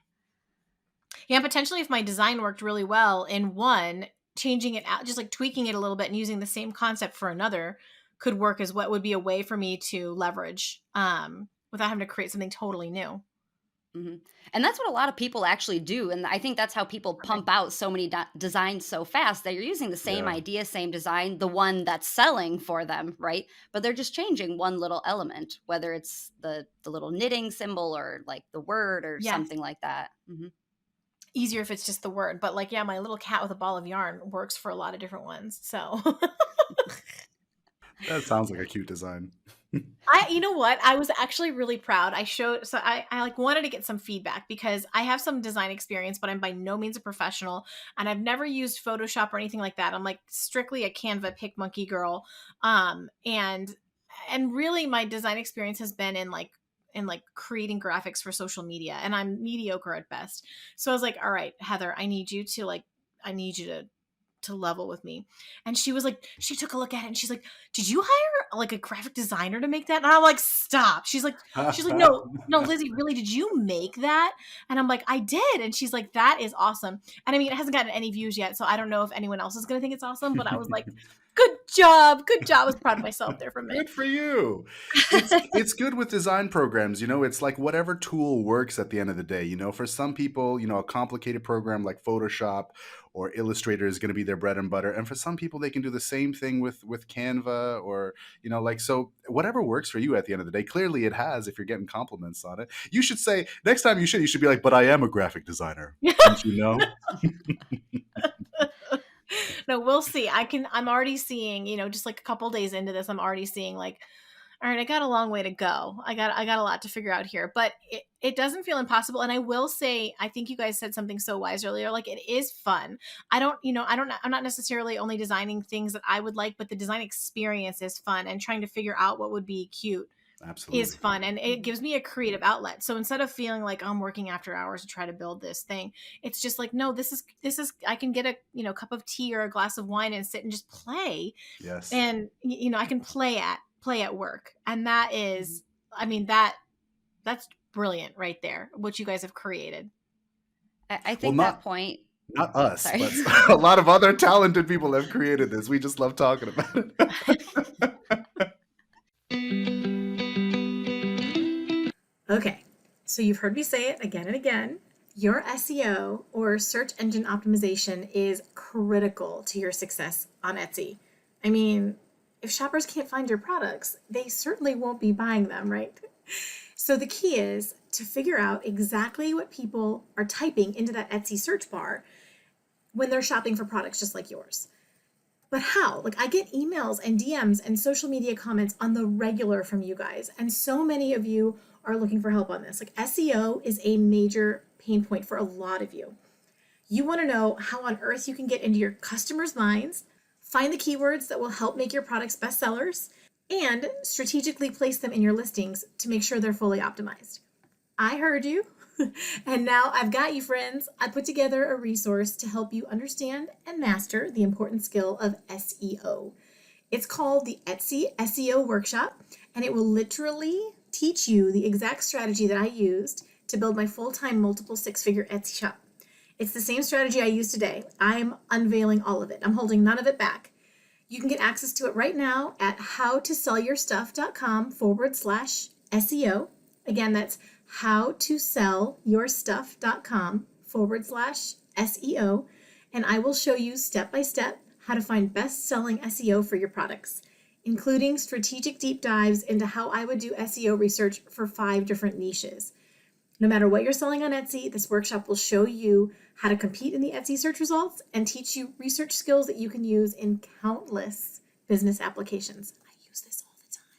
Yeah, potentially if my design worked really well in one, changing it out, just like tweaking it a little bit and using the same concept for another could work as what would be a way for me to leverage without having to create something totally new. hmm And that's what a lot of people actually do. And I think that's how people Okay. pump out so many designs so fast that you're using the same Yeah. idea, same design, the one that's selling for them, right? But they're just changing one little element, whether it's the little knitting symbol or like the word or Yes. something like that. Easier if it's just the word, but like, yeah, my little cat with a ball of yarn works for a lot of different ones. So That sounds like a cute design. you know what? I was actually really proud. I like wanted to get some feedback because I have some design experience, but I'm by no means a professional and I've never used Photoshop or anything like that. I'm like strictly a Canva pick monkey girl. And really my design experience has been in creating graphics for social media and I'm mediocre at best. So I was like, all right, Heather, I need you to level with me. And she was like, she took a look at it and she's like, did you hire like a graphic designer to make that? And I'm like, stop. She's like, no, no, Lizzie, really, did you make that? And I'm like, I did. And she's like, that is awesome. And I mean, it hasn't gotten any views yet, so I don't know if anyone else is going to think it's awesome, but I was like, good job. Good job. I was proud of myself there for a minute. Good for you. It's good with design programs, it's like whatever tool works at the end of the day. For some people, a complicated program like Photoshop or Illustrator is going to be their bread and butter. And for some people, they can do the same thing with Canva or, so whatever works for you at the end of the day. Clearly it has if you're getting compliments on it. You should say, next time you should be like, but I am a graphic designer. Don't you know? No, we'll see. I'm already seeing, just like a couple days into this, I'm already seeing like, all right, I got a long way to go. I got a lot to figure out here, but it doesn't feel impossible. And I will say, I think you guys said something so wise earlier. Like, it is fun. I'm not necessarily only designing things that I would like, but the design experience is fun, and trying to figure out what would be cute Absolutely is fun, and it gives me a creative outlet. So instead of feeling like I'm working after hours to try to build this thing, it's just like, no, this is I can get a cup of tea or a glass of wine and sit and just play. Yes. And I can play at work, and that is, I mean, that's brilliant right there, what you guys have created. I think that point, not us, sorry. but a lot of other talented people have created this. We just love talking about it. Okay, so you've heard me say it again and again. Your SEO, or search engine optimization, is critical to your success on Etsy. I mean, if shoppers can't find your products, they certainly won't be buying them, right? So the key is to figure out exactly what people are typing into that Etsy search bar when they're shopping for products just like yours. But how? Like, I get emails and DMs and social media comments on the regular from you guys, and so many of you are looking for help on this. Like, SEO is a major pain point for a lot of you. You want to know how on earth you can get into your customers' minds, find the keywords that will help make your products bestsellers, and strategically place them in your listings to make sure they're fully optimized. I heard you. And now I've got you, friends. I put together a resource to help you understand and master the important skill of SEO. It's called the Etsy SEO Workshop, and it will literally teach you the exact strategy that I used to build my full-time multiple six-figure Etsy shop. It's the same strategy I use today. I'm unveiling all of it. I'm holding none of it back. You can get access to it right now at howtosellyourstuff.com/SEO. Again, that's howtosellyourstuff.com/SEO. And I will show you step by step how to find best-selling SEO for your products, including strategic deep dives into how I would do SEO research for 5 different niches. No matter what you're selling on Etsy, this workshop will show you how to compete in the Etsy search results and teach you research skills that you can use in countless business applications. I use this all the time.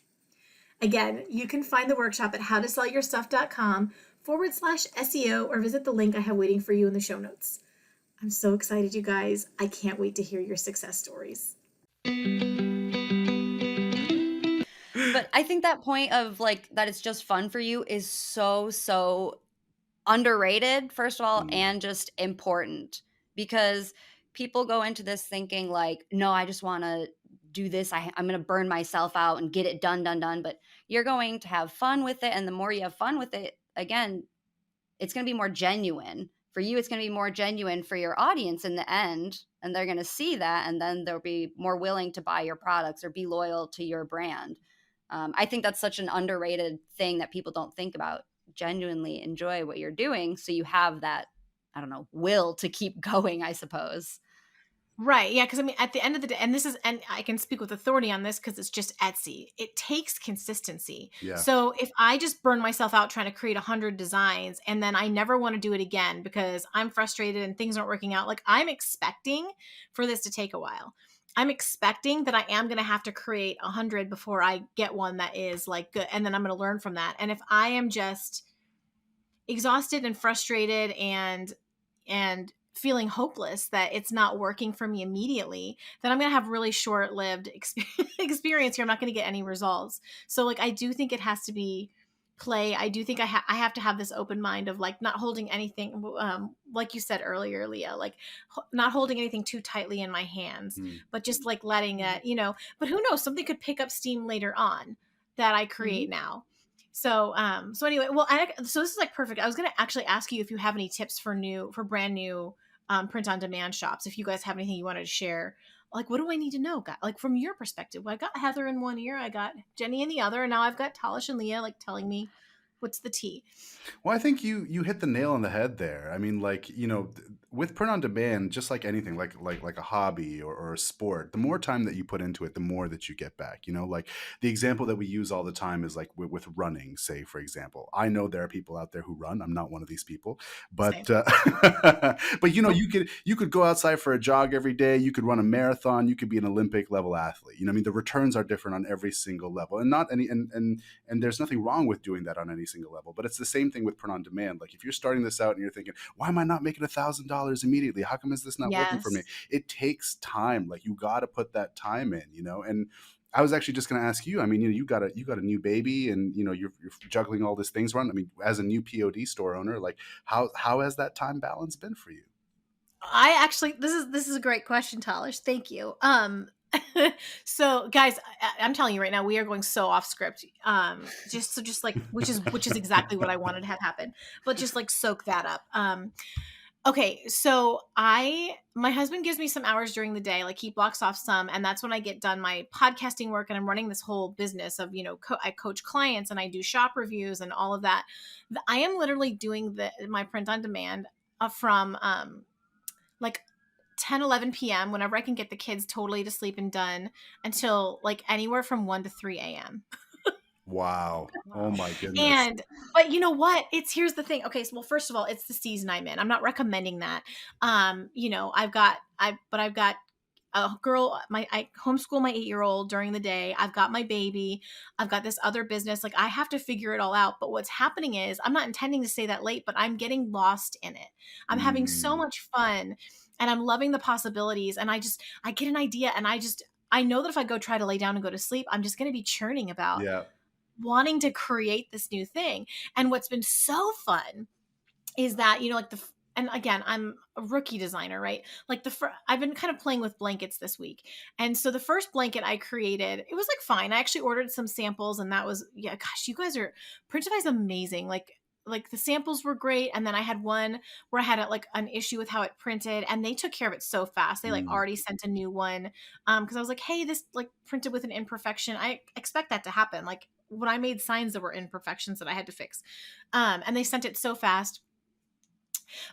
Again, you can find the workshop at howtosellyourstuff.com/SEO, or visit the link I have waiting for you in the show notes. I'm so excited, you guys. I can't wait to hear your success stories. But I think that point of like that it's just fun for you is so underrated, first of all, and just important, because people go into this thinking like, no, I just want to do this. I'm going to burn myself out and get it done. But you're going to have fun with it. And the more you have fun with it, again, it's going to be more genuine for you. It's going to be more genuine for your audience in the end. And they're going to see that. And then they'll be more willing to buy your products or be loyal to your brand. I think that's such an underrated thing that people don't think about. Genuinely enjoy what you're doing, so you have that, I don't know, will to keep going, I suppose. Right. Yeah. Because I mean, at the end of the day, and I can speak with authority on this because it's just Etsy. It takes consistency. Yeah. So if I just burn myself out trying to create 100 designs and then I never want to do it again because I'm frustrated and things aren't working out, like, I'm expecting for this to take a while. I'm expecting that I am going to have to create 100 before I get one that is like good. And then I'm going to learn from that. And if I am just exhausted and frustrated and feeling hopeless that it's not working for me immediately, then I'm going to have really short-lived experience here. I'm not going to get any results. So like, I do think it has to be play. I do think I have to have this open mind of like not holding anything, like you said earlier, Leah, like not holding anything too tightly in my hands, Mm. but just like letting it, but who knows, something could pick up steam later on that I Mhm. create now. So, so anyway, well, so this is like perfect. I was going to actually ask you if you have any tips for brand new, print on demand shops. If you guys have anything you wanted to share, like, what do I need to know? Like from your perspective, well, I got Heather in one ear, I got Jenny in the other, and now I've got Talish and Leah like telling me what's the tea. Well, I think you hit the nail on the head there. I mean, like, with print on demand, just like anything, like a hobby or a sport, the more time that you put into it, the more that you get back. Like the example that we use all the time is like with running, say, for example. I know there are people out there who run. I'm not one of these people, but Same. but Nope. you could go outside for a jog every day. You could run a marathon. You could be an Olympic level athlete. I mean, the returns are different on every single level, and not any and there's nothing wrong with doing that on any single level. But it's the same thing with print on demand. Like if you're starting this out and you're thinking, why am I not making $1,000 immediately? How come is this not working for me? Yes. It takes time. Like you got to put that time in, and I was actually just going to ask you. I mean, you got a new baby, and you're juggling all these things around. I mean, as a new POD store owner, like how has that time balance been for you? I actually, this is a great question, Talish. Thank you. So guys, I'm telling you right now, we are going so off script. Just like, which is exactly what I wanted to have happen, but just like soak that up. Okay, so my husband gives me some hours during the day, like he blocks off some, and that's when I get done my podcasting work, and I'm running this whole business of, I coach clients and I do shop reviews and all of that. I am literally doing my print on demand from like 10, 11 p.m. whenever I can get the kids totally to sleep and done until like anywhere from 1 to 3 a.m. Wow. Oh Wow. my goodness. And but you know what? Here's the thing. Okay, so well, first of all, it's the season I'm in. I'm not recommending that. I've got a girl, I homeschool my 8-year-old during the day. I've got my baby. I've got this other business. Like I have to figure it all out. But what's happening is I'm not intending to stay that late, but I'm getting lost in it. I'm having so Mm, much fun and I'm loving the possibilities. And I get an idea and I know that if I go try to lay down and go to sleep, I'm just going to be churning about yeah. wanting to create this new thing. And what's been so fun is that, like and again, I'm a rookie designer, right? Like I've been kind of playing with blankets this week. And so the first blanket I created, it was like fine. I actually ordered some samples and that was, yeah, gosh, you guys Printify is amazing. Like the samples were great. And then I had one where I had like an issue with how it printed and they took care of it so fast. They like Mm, already sent a new one. Cause I was like, hey, this like printed with an imperfection. I expect that to happen. Like when I made signs, there were imperfections that I had to fix. And they sent it so fast.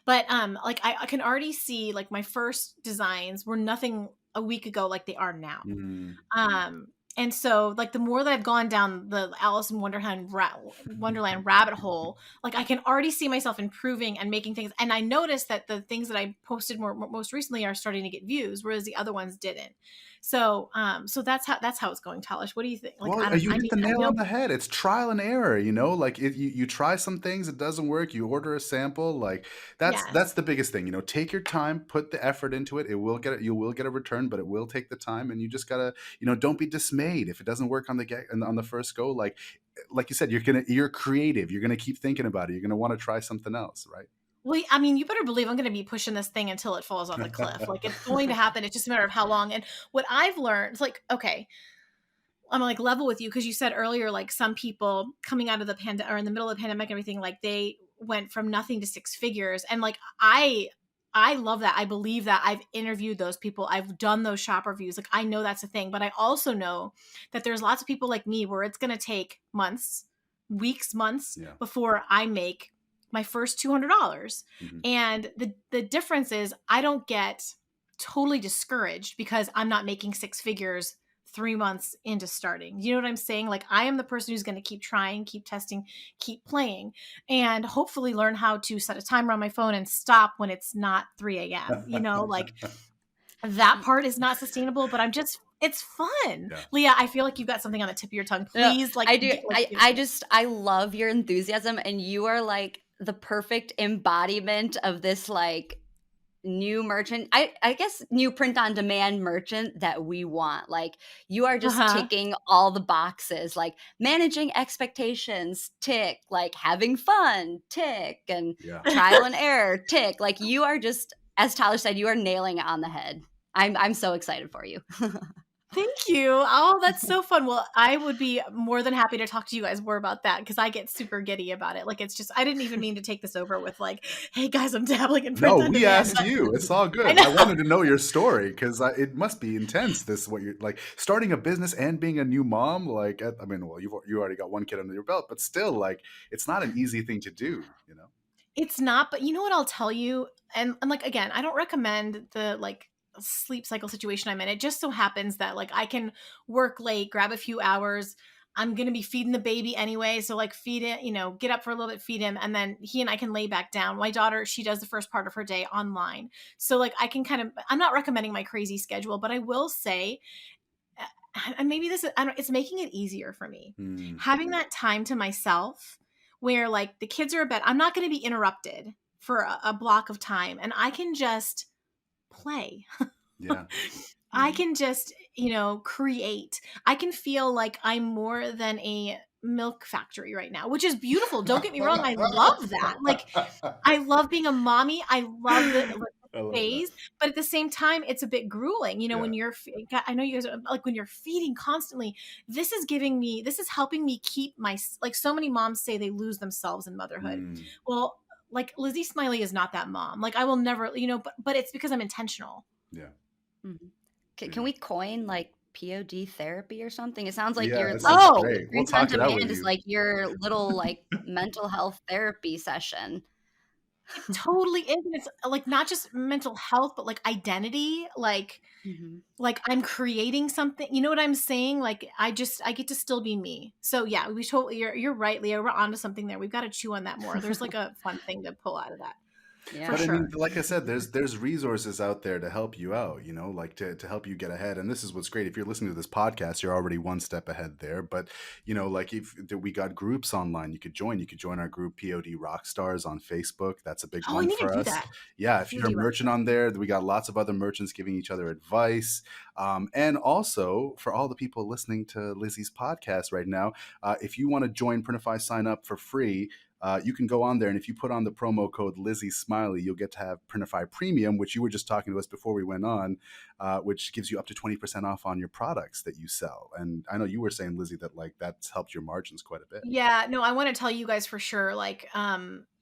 But like I can already see like my first designs were nothing a week ago like they are now. mm. Um and so like the more that I've gone down the Alice in Wonderland rabbit hole, like I can already see myself improving and making things. And I noticed that the things that I posted most recently are starting to get views, whereas the other ones didn't. So so that's how it's going, Talish. What do you think? Like Well, I don't you I hit mean the I nail know on the head. It's trial and error, like you try some things, it doesn't work, you order a sample, like that's yes. the biggest thing, take your time, put the effort into it. You will get a return, but it will take the time, and you just gotta, don't be dismayed if it doesn't work on the first go. Like you said, you're creative. You're gonna keep thinking about it. You're gonna want to try something else, right? Well, I mean, you better believe I'm going to be pushing this thing until it falls off the cliff. Like it's going to happen. It's just a matter of how long. And what I've learned, it's like, okay, I'm like level with you because you said earlier, like some people coming out of the pandemic or in the middle of the pandemic, and everything, like they went from nothing to six figures. And like I love that. I believe that. I've interviewed those people. I've done those shop reviews. Like I know that's a thing, but I also know that there's lots of people like me where it's going to take months, weeks, months Yeah. before I make my first $200. Mhm. And the difference is I don't get totally discouraged because I'm not making six figures 3 months into starting. You know what I'm saying? Like I am the person who's going to keep trying, keep testing, keep playing, and hopefully learn how to set a timer on my phone and stop when it's not 3 a.m. Like that part is not sustainable, but it's fun. Yeah. Leah, I feel like you've got something on the tip of your tongue. No, Please, like, I do. give it I to me. just I love your enthusiasm, and you are like the perfect embodiment of this like new merchant, I guess new print on demand merchant that we want. Like you are just Uh-huh. ticking all the boxes, like managing expectations, tick, like having fun, tick, and Yeah. trial and error, tick. Like you are just, as Tyler said, you are nailing it on the head. I'm so excited for you. Thank you. Oh, that's so fun. Well, I would be more than happy to talk to you guys more about that because I get super giddy about it. Like, it's just, I didn't even mean to take this over with like, hey guys, I'm dabbling in print No, on we demand, asked but you. It's all I good. know. I wanted to know your story because it must be intense. This what you're like starting a business and being a new mom. Like, I mean, well, you already got one kid under your belt, but still, like, it's not an easy thing to do. You know? It's not, but you know what I'll tell you? And like again, I don't recommend the like sleep cycle situation I'm in. It just so happens that like I can work late, grab a few hours. I'm gonna be feeding the baby anyway. So like feed it, get up for a little bit, feed him, and then he and I can lay back down. My daughter, she does the first part of her day online. So like I can kind of I'm not recommending my crazy schedule, but I will say and maybe this is I don't it's making it easier for me. Hmm. Having that time to myself where like the kids are in bed, I'm not going to be interrupted for a block of time and I can just play. Yeah. I Mhm. can just, create. I can feel like I'm more than a milk factory right now, which is beautiful. Don't get me wrong. I love that. Like I love being a mommy. I love the like, I love that. phase, but at the same time, it's a bit grueling. Yeah. When I know you guys are like when you're feeding constantly. This is helping me keep like so many moms say they lose themselves in motherhood. Hmm. Well, like Lizzie Smiley is not that mom. Like I will never, but it's because I'm intentional. Yeah. Mhm. Can Yeah. we coin like POD therapy or something? It sounds like Yeah. you're It like sounds Oh, great. We'll print on talk it out with demand is you. like your little like mental health therapy session. it totally is. And it's like not just mental health, but like identity. Mhm. Like I'm creating something. You know what I'm saying? Like I get to still be me. So yeah, we totally you're right, Leah. We're onto something there. We've got to chew on that more. There's like a fun thing to pull out of that for Yeah. But I mean, sure. like I said, there's resources out there to help you out, like to help you get ahead. And this is what's great. If you're listening to this podcast, you're already one step ahead there. But like if we got groups online, you could join. You could join our group POD Rockstars on Facebook. That's a big Oh, I one need to for do us. that. Yeah, if you're a POD merchant Rockstar. on there, we got lots of other merchants giving each other advice. And also for all the people listening to Lizzie's podcast right now, if you want to join Printify, sign up for free. You can go on there, and if you put on the promo code Lizzie Smiley, you'll get to have Printify Premium, which you were just talking to us before we went on, which gives you up to 20% off on your products that you sell. And I know you were saying, Lizzie, that like that's helped your margins quite a bit. Yeah, no, I want to tell you guys for sure. Like,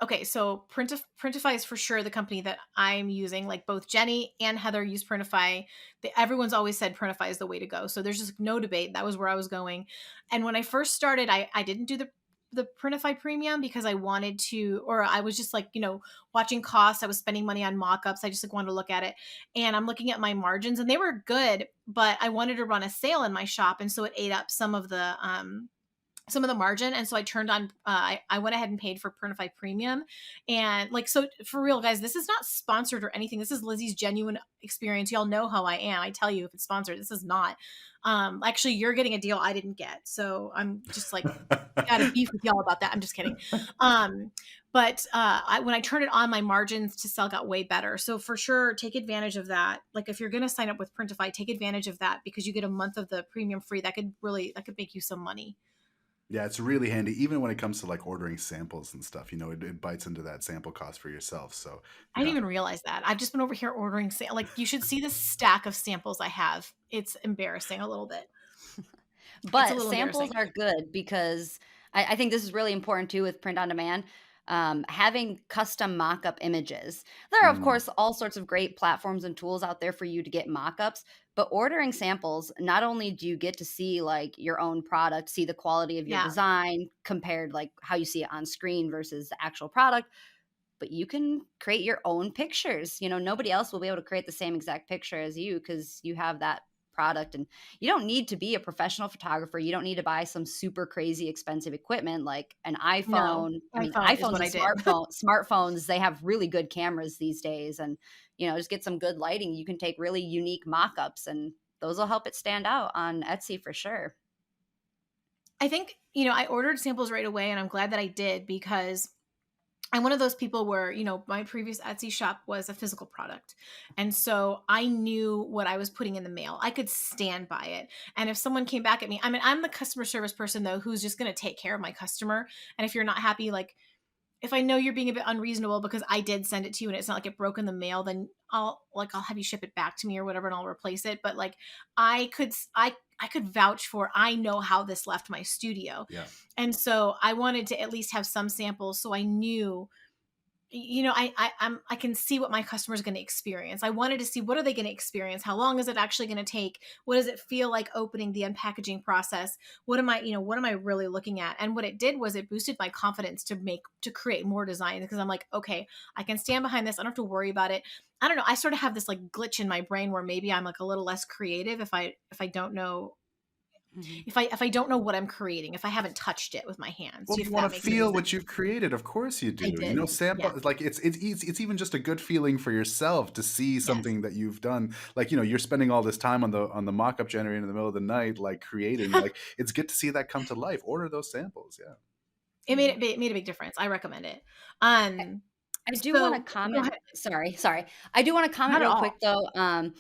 okay, so Printify is for sure the company that I'm using. Like, both Jenny and Heather use Printify. Everyone's always said Printify is the way to go. So there's just no debate. That was where I was going. And when I first started, I didn't do the Printify Premium because I wanted to, or I was just like, watching costs. I was spending money on mock-ups. I just like wanted to look at it, and I'm looking at my margins, and they were good, but I wanted to run a sale in my shop, and so it ate up some of the margin. And so I turned on, I went ahead and paid for Printify Premium. And like, so for real, guys, this is not sponsored or anything. This is Lizzie's genuine experience. Y'all know how I am. I tell you if it's sponsored, this is not. Actually, you're getting a deal I didn't get. So I'm just like, got a beef with y'all about that. I'm just kidding. But when I turned it on, my margins to sell got way better. So for sure, take advantage of that. Like if you're going to sign up with Printify, take advantage of that because you get a month of the premium free. That could make you some money. Yeah, it's really handy, even when it comes to like ordering samples and stuff. It bites into that sample cost for yourself. So I didn't yeah, even realize that. I've just been over here ordering like you should see the stack of samples I have. It's embarrassing a little bit. It's a But little samples embarrassing. are good because I think this is really important too with print on demand. Having custom mock-up images. There are, of Mm, course, all sorts of great platforms and tools out there for you to get mock-ups, but ordering samples, not only do you get to see like your own product, see the quality of your Yeah. design compared like how you see it on screen versus the actual product, but you can create your own pictures. Nobody else will be able to create the same exact picture as you because you have that product. And you don't need to be a professional photographer. You don't need to buy some super crazy expensive equipment like an No. iPhone. I mean, iPhone is iPhones what and I did. smartphones, they have really good cameras these days. And, just get some good lighting. You can take really unique mock-ups and those will help it stand out on Etsy for sure. I think, I ordered samples right away and I'm glad that I did because I'm one of those people where, you know, my previous Etsy shop was a physical product. And so I knew what I was putting in the mail. I could stand by it. And if someone came back at me, I mean, I'm the customer service person though, who's just going to take care of my customer. And if you're not happy, like if I know you're being a bit unreasonable because I did send it to you and it's not like it broke in the mail, then I'll have you ship it back to me or whatever and I'll replace it. But like I could vouch for, I know how this left my studio. Yeah. And so I wanted to at least have some samples so I knew, you know, I can see what my customer is going to experience. I wanted to see, what are they going to experience? How long is it actually going to take? What does it feel like opening the unpackaging process? What am I really looking at? And what it did was it boosted my confidence to create more designs, because I'm like, okay, I can stand behind this. I don't have to worry about it. I don't know. I sort of have this like glitch in my brain where maybe I'm like a little less creative if I don't know, Mhm. if I don't know what I'm creating, if I haven't touched it with my hands, Well, if you that want to makes any feel sense. what you've created. Of course you I do. You did. know, Yeah. sample, like it's even just a good feeling for yourself to see Yes. something that you've done. Like, you know, you're spending all this time on the mock-up generator in the middle of the night, like creating. Like, it's good to see that come to life. Order those samples. Yeah. Mhm. It made a big difference. I recommend it. I Um, I do wanna so go comment ahead. sorry. I do wanna comment Not at real all. quick though,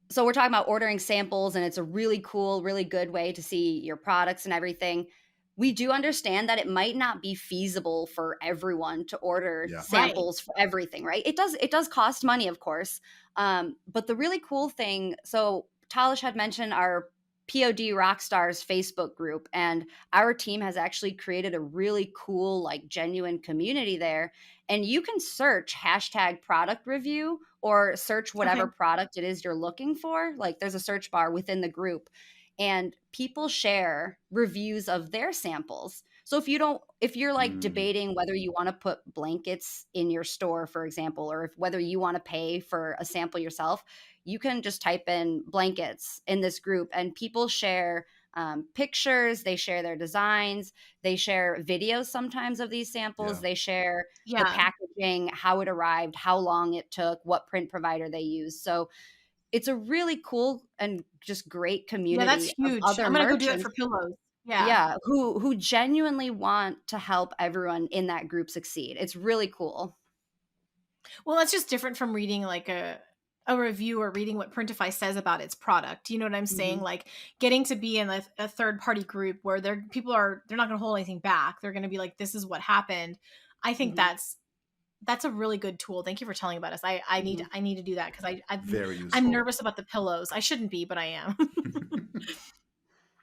so we're talking about ordering samples, and it's a really cool, really good way to see your products and everything. We do understand that it might not be feasible for everyone to order Yeah. Right. samples for everything, right? It does cost money, of course. But the really cool thing, so Talish had mentioned our POD Rockstars Facebook group, and our team has actually created a really cool, like genuine community there. And you can search hashtag product review or search whatever Okay. product it is you're looking for. Like there's a search bar within the group, and people share reviews of their samples. So if you're like Mm, debating whether you want to put blankets in your store, for example, or whether you want to pay for a sample yourself, you can just type in blankets in this group, and people share pictures, they share their designs, they share videos sometimes of these samples, yeah. they share the Yeah. packaging, how it arrived, how long it took, what print provider they used. So it's a really cool and just great Yeah, that's community of huge. other I'm gonna go do that merchants, for pillows. Yeah. yeah, who genuinely want to help everyone in that group succeed. It's really cool. Well, that's just different from reading like a review or reading what Printify says about its product. You know what I'm saying? Mhm, Like getting to be in a third party group where they're not going to hold anything back. They're going to be like, this is what happened. I think mhm, that's a really good tool. Thank you for telling about us. mhm. I need to do that because Very I'm useful. nervous about the pillows. I shouldn't be, but I am.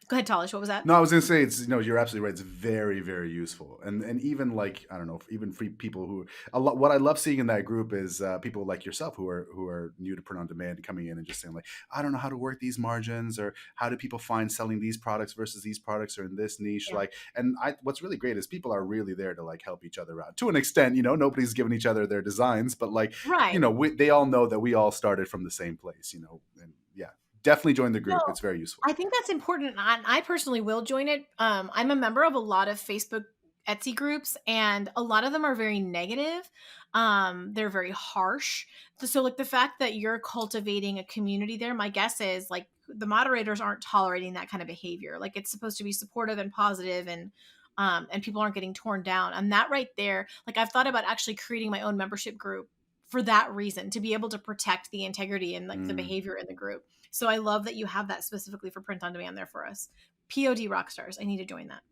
Go ahead, Talish. What was that? No, I was gonna say it's, you're absolutely right. It's very, very useful, and even like, I don't know, even for people who, a lot. What I love seeing in that group is people like yourself who are new to print on demand, coming in and just saying like, I don't know how to work these margins, or how do people find selling these products versus these products, or in this niche. Yeah. Like, and what's really great is people are really there to like help each other out to an extent. You know, nobody's giving each other their designs, but like, Right. they all know that we all started from the same place. You know, and yeah, definitely join the No, group. It's very useful. I think that's important. I personally will join it. I'm a member of a lot of Facebook Etsy groups, and a lot of them are very negative. They're very harsh. So, like the fact that you're cultivating a community there, my guess is like the moderators aren't tolerating that kind of behavior. Like it's supposed to be supportive and positive, and people aren't getting torn down. And that right there, like I've thought about actually creating my own membership group for that reason, to be able to protect the integrity and like the Mm. behavior in the group. So I love that you have that specifically for print on demand there for us. POD Rockstars. I need to join that.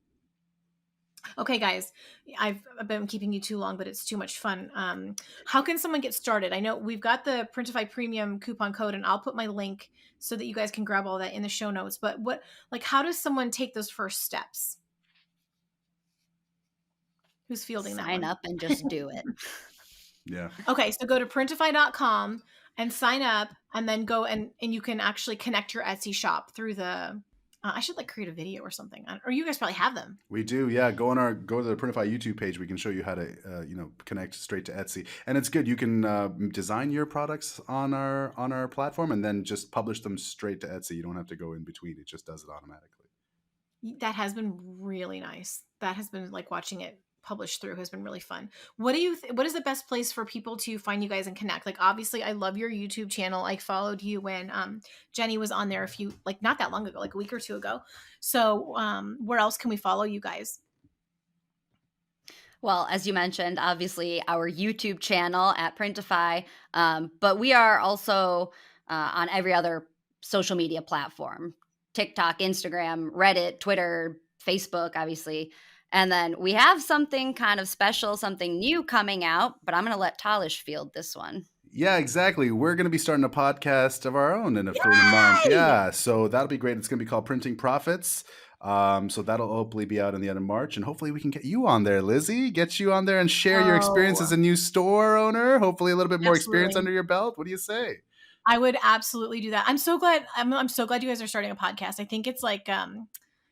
Okay, guys, I've been keeping you too long, but it's too much fun. How can someone get started? I know we've got the Printify Premium coupon code, and I'll put my link so that you guys can grab all that in the show notes. But how does someone take those first steps? Who's fielding that Sign one? up and just do it. Yeah. Okay, so go to printify.com and sign up, and then go and you can actually connect your Etsy shop through the. I should like create a video or something, or you guys probably have them. We do, yeah. Go to the Printify YouTube page. We can show you how to, connect straight to Etsy, and it's good. You can design your products on our platform, and then just publish them straight to Etsy. You don't have to go in between. It just does it automatically. That has been really nice. That has been like watching it publish through has been really fun. What is the best place for people to find you guys and connect? Like obviously I love your YouTube channel. I followed you when Jenny was on there a few, like not that long ago, like a week or two ago. So where else can we follow you guys? Well, as you mentioned, obviously our YouTube channel at Printify, but we are also on every other social media platform: TikTok, Instagram, Reddit, Twitter, Facebook, obviously. And then we have something kind of special, something new coming out, but I'm going to let Talish field this one. Yeah, exactly. We're going to be starting a podcast of our own in a month. Yay! Yeah, so that'll be great. It's going to be called Printing Profits. So that'll hopefully be out in the end of March, and hopefully we can get you on there, Lizzie. Get you on there and share your experience as Oh, a new store owner. Hopefully, a little bit more experience absolutely. under your belt. What do you say? I would absolutely do that. I'm so glad. I'm so glad you guys are starting a podcast. I think it's like,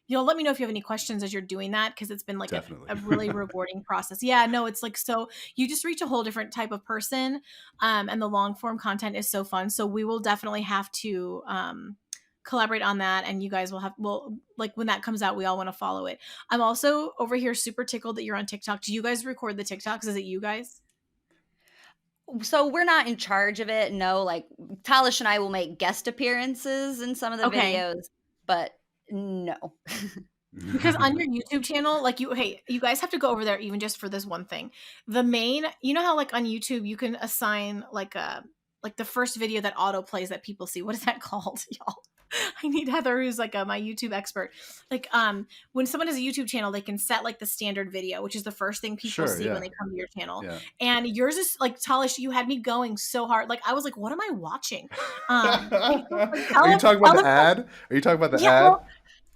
let me know if you have any questions as you're doing that, because it's been like Definitely. a really rewarding process. Yeah, no, it's like, so you just reach a whole different type of person, and the long form content is so fun. So we will definitely have to collaborate on that, and you guys will like when that comes out, we all want to follow it. I'm also over here super tickled that you're on TikTok. Do you guys record the TikToks? Is it you guys? So we're not in charge of it. No, like Talish and I will make guest appearances in some of the Okay. videos, but no. Because on your YouTube channel, like you guys have to go over there even just for this one thing. The main, you know how like on YouTube you can assign like the first video that auto plays that people see. What is that called, y'all? I need Heather, who's like my YouTube expert. Like when someone has a YouTube channel, they can set like the standard video, which is the first thing people Sure, see when yeah. they come to your channel. Yeah. And yours is like, Talish, you had me going so hard. Like I was like, what am I watching? Like, Are you talking about the ad? Are you talking about the yeah, ad? well,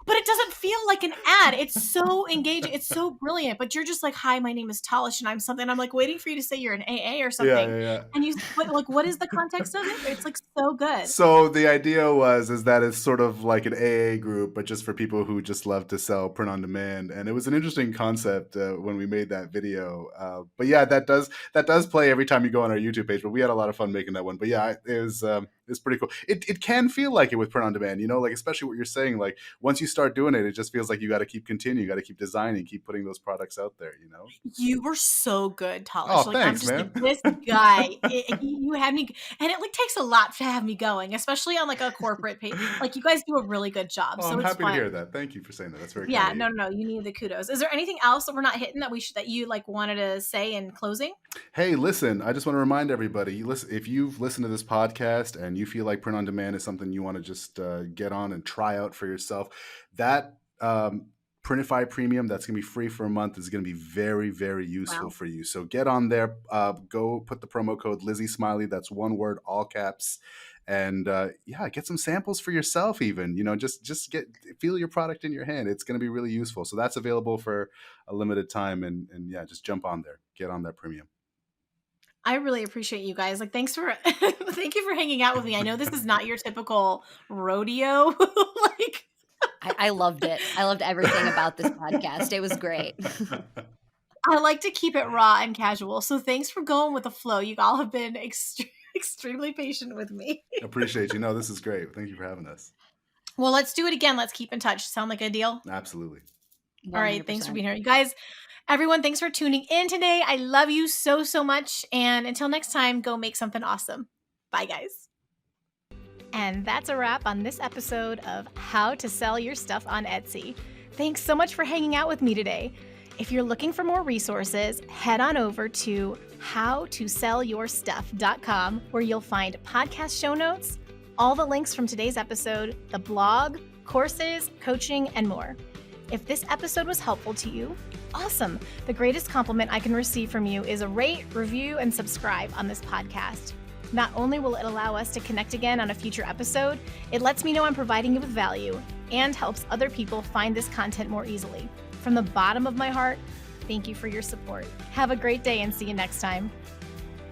but it doesn't feel like an ad. It's so engaging. It's so brilliant. But you're just like, hi, my name is Talish and I'm something. I'm like waiting for you to say you're an AA or Yeah, something. yeah, yeah. And but like, what is the context of it? It's like so good. So the idea is that it's sort of like an AA group, but just for people who just love to sell print on demand. And it was an interesting concept when we made that video. But yeah, that does play every time you go on our YouTube page. But we had a lot of fun making that one. But yeah, it's pretty cool. It can feel like it with print on demand, like especially what you're saying. Like once you start doing it, it just feels like you got to keep continuing, you got to keep designing, keep putting those products out there. You were so good, Oh, Talish. Like I'm thanks, just like man. this guy. You had me, and it like takes a lot to have me going, especially on like a corporate page. Like you guys do a really good job, Oh, so I'm it's happy to fun. hear that. Thank you for saying that. That's very kind Yeah, of you. no. You need the kudos. Is there anything else that we're not hitting that you like wanted to say in closing? Hey, listen, I just want to remind everybody, if you've listened to this podcast and you feel like print on demand is something you want to just get on and try out for yourself, that Printify Premium, that's going to be free for a month, is going to be very, very useful Wow. for you. So get on there, go put the promo code LIZZIESMILEY, that's one word, all caps, and get some samples for yourself even. Just feel your product in your hand. It's going to be really useful. So that's available for a limited time, and yeah, just jump on there. Get on that premium. I really appreciate you guys. Like, thanks for thank you for hanging out with me. I know this is not your typical rodeo. Like, I loved it. I loved everything about this podcast. It was great. I like to keep it raw and casual. So thanks for going with the flow. You all have been extremely patient with me. Appreciate you. No, this is great. Thank you for having us. Well, let's do it again. Let's keep in touch. Sound like a deal? Absolutely. All right. Thanks for 100%. being here. You guys, everyone, thanks for tuning in today. I love you so, so much. And until next time, go make something awesome. Bye, guys. And that's a wrap on this episode of How to Sell Your Stuff on Etsy. Thanks so much for hanging out with me today. If you're looking for more resources, head on over to howtosellyourstuff.com, where you'll find podcast show notes, all the links from today's episode, the blog, courses, coaching, and more. If this episode was helpful to you, awesome. The greatest compliment I can receive from you is a rate, review, and subscribe on this podcast. Not only will it allow us to connect again on a future episode, it lets me know I'm providing you with value and helps other people find this content more easily. From the bottom of my heart, thank you for your support. Have a great day and see you next time.